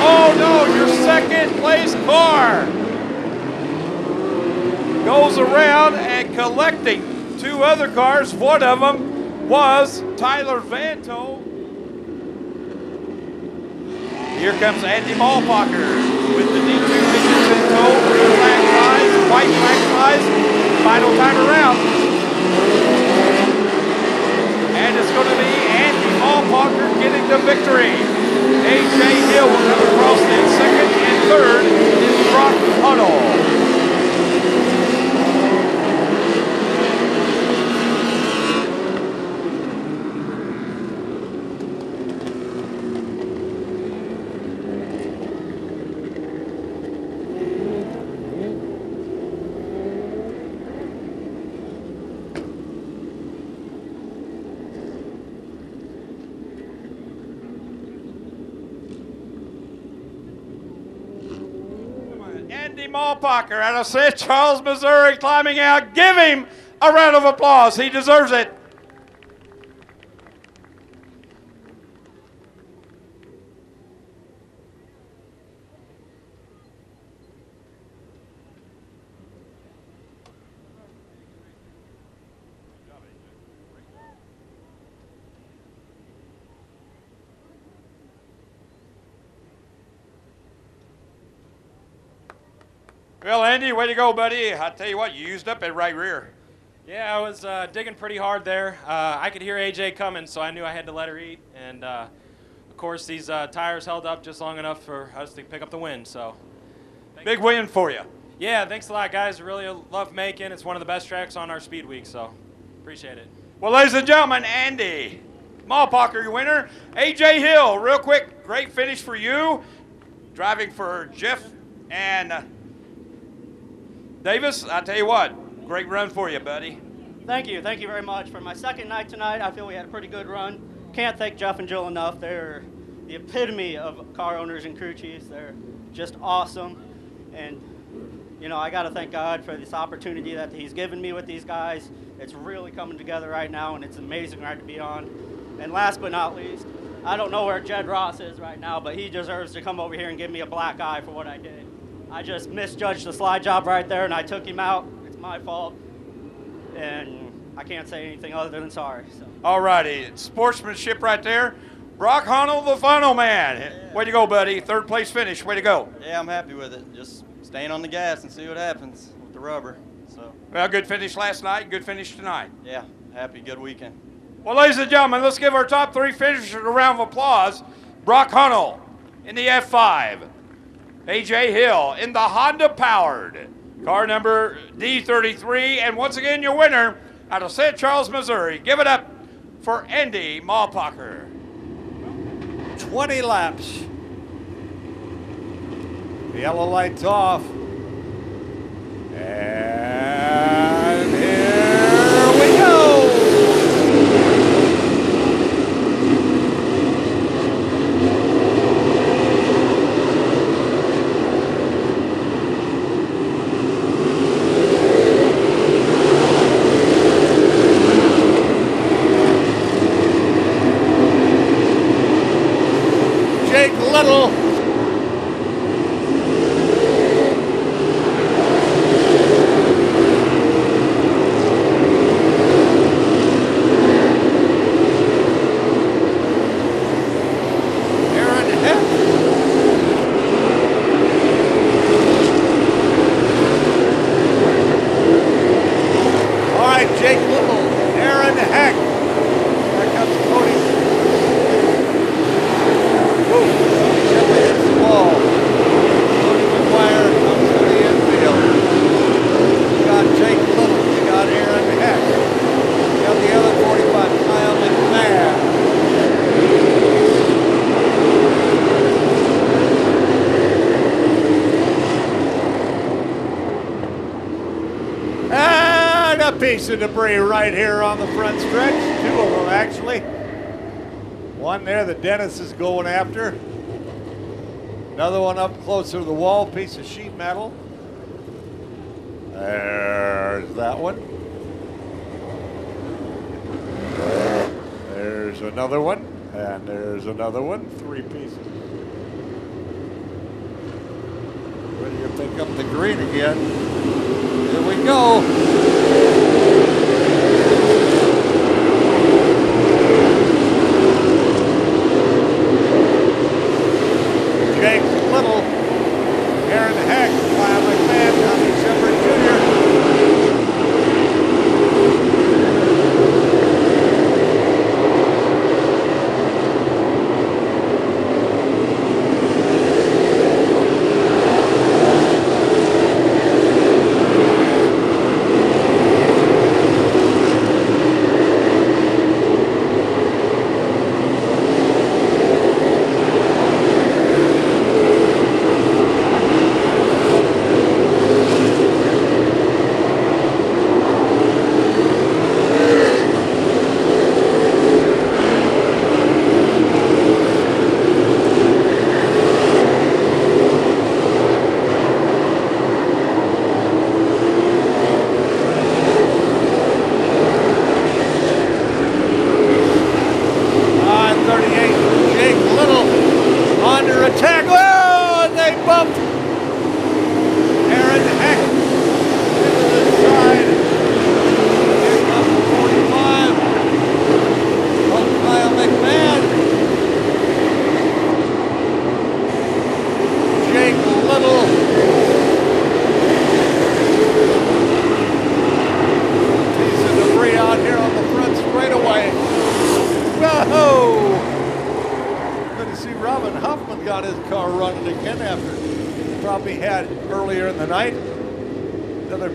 Oh no, your second place car goes around and collecting 2 other cars. One of them was Tyler Vanto. Here comes Andy Malpacher with the D2 engines in tow. Green flag flies, white flag flies. Final time around. And it's going to be Andy Malpacher getting the victory. A.J. Hill will come across in second, and third is Brock Huddle. Andy Malpacher out of St. Charles, Missouri, climbing out. Give him a round of applause. He deserves it. Well, Andy, way to go, buddy. I tell you what, you used up that right rear. Yeah, I was digging pretty hard there. I could hear AJ coming, so I knew I had to let her eat. And, of course, these tires held up just long enough for us to pick up the win. So, big win for you. Yeah, thanks a lot, guys. Really love Macon. It's one of the best tracks on our speed week, so appreciate it. Well, ladies and gentlemen, Andy Malpacher, your winner. AJ Hill, real quick, great finish for you. Driving for Jeff and Davis, I tell you what, great run for you, buddy. Thank you very much. For my second night tonight, I feel we had a pretty good run. Can't thank Jeff and Jill enough. They're the epitome of car owners and crew chiefs. They're just awesome. And, you know, I got to thank God for this opportunity that he's given me with these guys. It's really coming together right now, and it's an amazing ride to be on. And last but not least, I don't know where Jed Ross is right now, but he deserves to come over here and give me a black eye for what I did. I just misjudged the slide job right there, and I took him out. It's my fault, and I can't say anything other than sorry. So. All righty, sportsmanship right there. Brock Hunnell, the final man. Yeah. Way to go, buddy. Third place finish. Way to go. Yeah, I'm happy with it. Just staying on the gas and see what happens with the rubber. So. Well, good finish last night. Good finish tonight. Yeah, happy. Good weekend. Well, ladies and gentlemen, let's give our top 3 finishers a round of applause. Brock Hunnell in the F5. A.J. Hill in the Honda-powered car number D33. And once again, your winner out of St. Charles, Missouri. Give it up for Andy Malpacher. 20 laps. The yellow light's off. And here we go. Jake Little. Jake Little, Aaron Heck. There comes Cody. Woo! Gently hits the wall. Cody McGuire comes to the infield. You got Jake Little. You got Aaron Heck. You got the other 45, Kyle McMahon. a piece of debris right here on the front stretch. Two of them, actually. One there that Dennis is going after. Another one up closer to the wall, piece of sheet metal. There's that one. There's another one, and there's another one. 3 pieces. Ready to pick up the green again. Here we go. Jake Little, Aaron Heck, Kyle McMahon, Tommy Shepard Jr.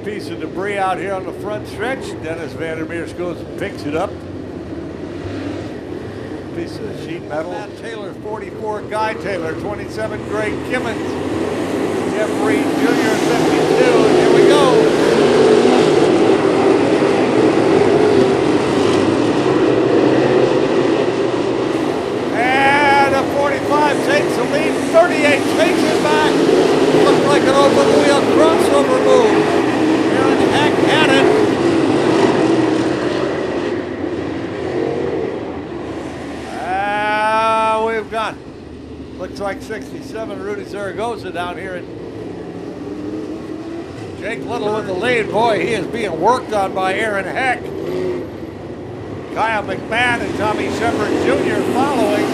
Piece of debris out here on the front stretch. Dennis Vandermeers goes and picks it up. Piece of sheet metal. Matt Taylor, 44. Guy Taylor, 27. Greg Kimmons. Jeff Reed Jr., 52. Here we go. And a 45 takes the lead. 38 takes it back. Looks like an open wheel crossover move. Aaron Heck had it. We've got, looks like 67, Rudy Zaragoza down here. Jake Little with the lead. Boy, he is being worked on by Aaron Heck. Kyle McMahon and Tommy Shepard Jr. following.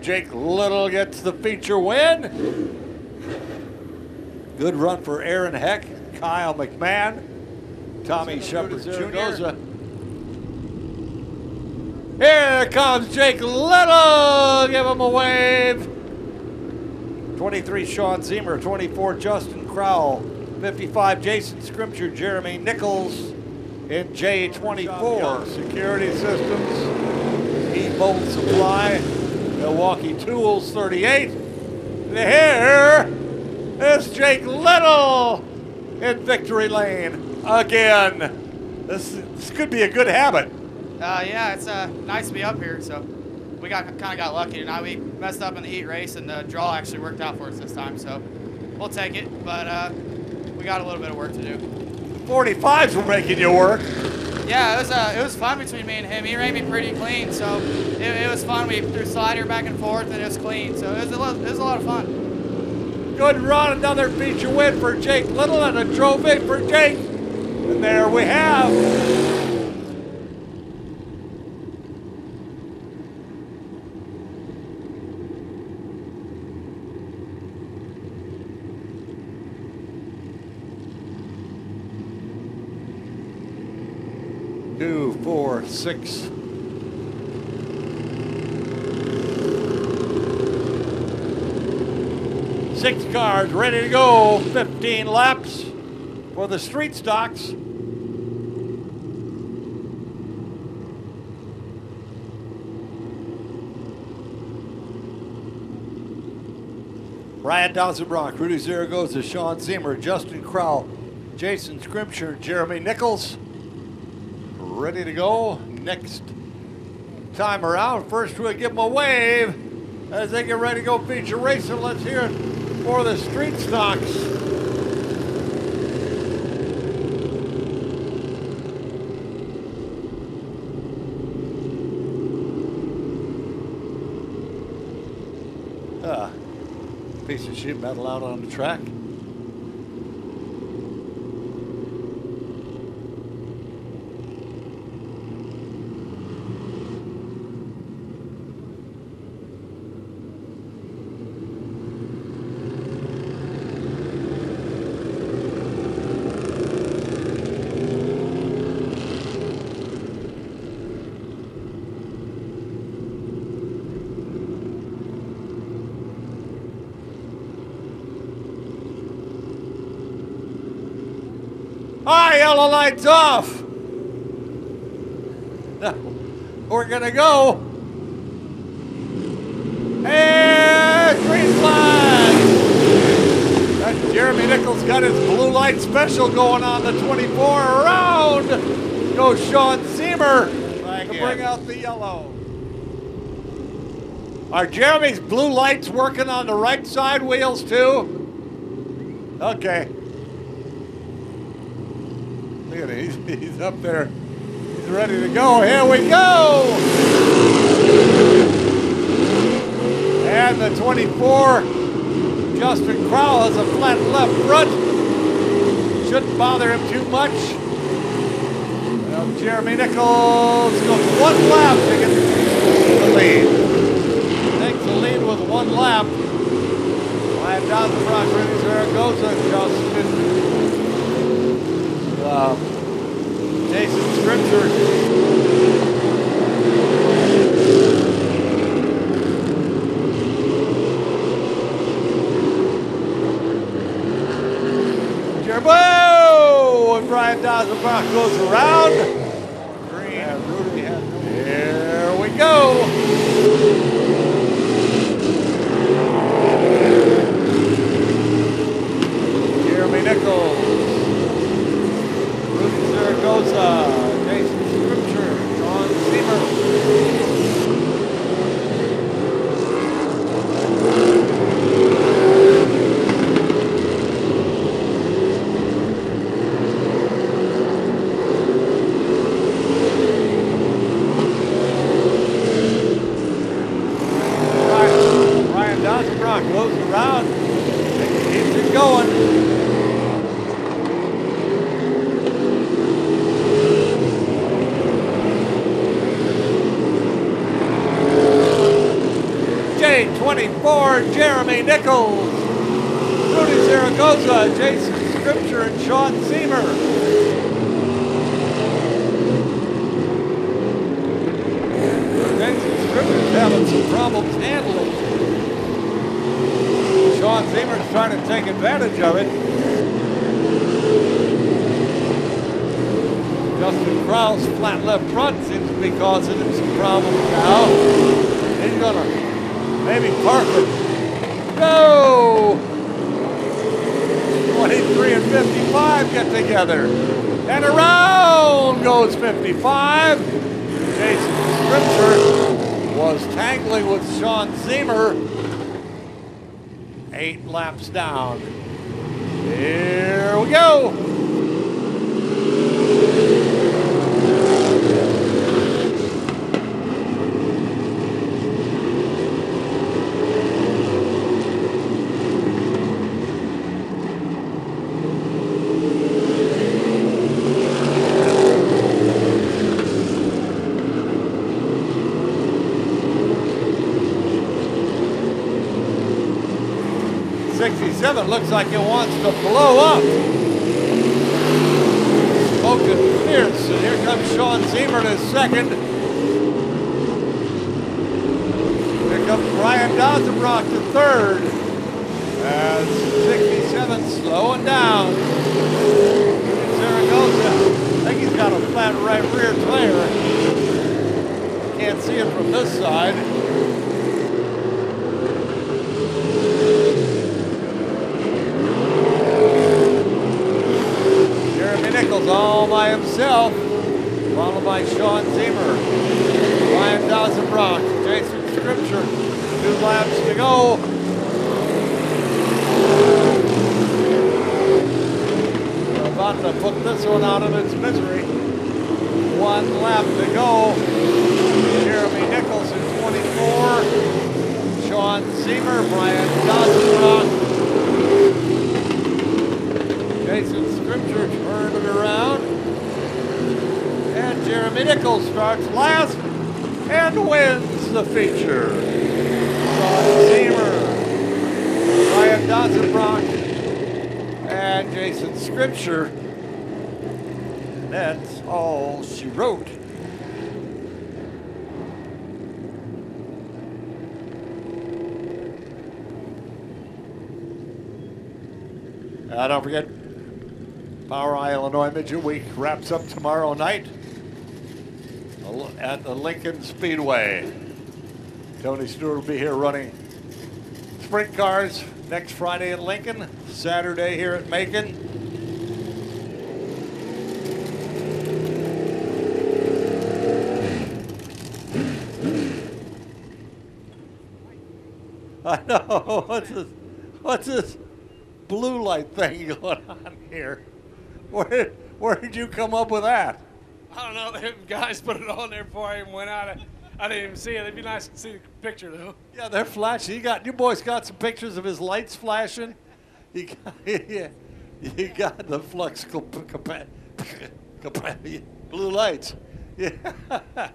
Jake Little gets the feature win. Good run for Aaron Heck, Kyle McMahon, Tommy Shepard Jr. Here comes Jake Little. Give him a wave. 23, Sean Ziemer. 24, Justin Crowell. 55, Jason Scrimcher, Jeremy Nichols in J24. Security Systems, E-Bolt Supply, Milwaukee Tools 38. Here is Jake Little in victory lane again. This could be a good habit. Yeah, it's nice to be up here. So we kind of got lucky tonight. We messed up in the heat race, and the draw actually worked out for us this time. So we'll take it, but we got a little bit of work to do. 45s were making you work. Yeah, it was fun between me and him. He ran me pretty clean, so it was fun. We threw slider back and forth, and it was clean. So it was a lot of fun. Good run, another feature win for Jake Little and a trophy for Jake. And there we have two, four, six. Six cars ready to go. 15 laps for the street stocks. Brian Dowsonbrock, Rudy Zaragoza, Sean Ziemer, Justin Crowell, Jason Scrimcher, Jeremy Nichols. Ready to go. Next time around, first we'll give them a wave as they get ready to go feature racing. Let's hear it for the street stocks. Piece of sheet metal out on the track. Hi, yellow lights off. We're gonna go. And green flag. That Jeremy Nichols got his blue light special going on the 24 around. Goes Sean Ziemer to bring out the yellow. Are Jeremy's blue lights working on the right side wheels too? Okay. Look at it, he's up there. He's ready to go. Here we go! And the 24, Justin Crowell has a flat left front. Shouldn't bother him too much. Well, Jeremy Nichols goes one lap to get the lead. Takes the lead with one lap. Ryan Dowsonbrock, Rudy Zaragoza, Justin. Jason Scrimcher. Jerbo! And Brian Dowsonbrock goes around. Green. And Rudy has Here we go. Jeremy Nichols. Zaragoza, Jason Scrimcher, Sean Ziemer. Ryan Dowsonbrock goes around, keeps it going. J24, Jeremy Nichols, Rudy Zaragoza, Jason Scrimcher, and Sean Ziemer. problems handling. Sean Zimmer's trying to take advantage of it. Justin Krause, flat left front, seems to be causing him some problems now. He's gonna maybe park it. Go! 23 and 55 get together. And around goes 55. Jason Scripture was tangling with Sean Zimmer. 8 laps down. Here we go. Looks like it wants to blow up. Smoking fierce, and here comes Sean Zimmer to second. Here comes Brian Dozenbrock to third. As 67 slowing down. In Zaragoza, I think he's got a flat right rear tire. Can't see it from this side. All by himself, followed by Sean Zimmer, Brian Dozenbrock, Jason Scripture, 2 laps to go. We're about to put this one out of its misery. 1 lap to go. Jeremy Nichols in 24, Sean Zimmer, Brian Dozenbrock, Jason Scripture turned it around. And Jeremy Nichols starts last and wins the feature. Sean Zimmer, Brian Dozenbrock, and Jason Scripture. And that's all she wrote. Don't forget, POWRI Illinois Midget Week wraps up tomorrow night at the Lincoln Speedway. Tony Stewart will be here running sprint cars next Friday at Lincoln, Saturday here at Macon. I know, what's this blue light thing going on here? Where did you come up with that? I don't know. The guys put it on there before I even went out. I didn't even see it. It'd be nice to see the picture, though. Yeah, they're flashing. You boys got some pictures of his lights flashing. You got the flux blue lights. Yeah. Well,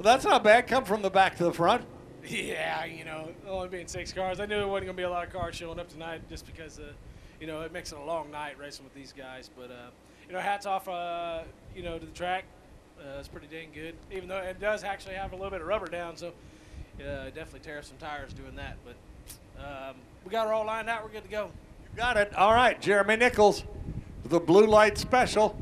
that's not bad. Come from the back to the front. Yeah, you know, only being 6 cars. I knew there wasn't going to be a lot of cars showing up tonight just because, you know, it makes it a long night racing with these guys. But, you know, hats off, you know, to the track. It's pretty dang good, even though it does actually have a little bit of rubber down, so definitely tear some tires doing that. But we got it all lined out. We're good to go. You got it. All right, Jeremy Nichols, the blue light special.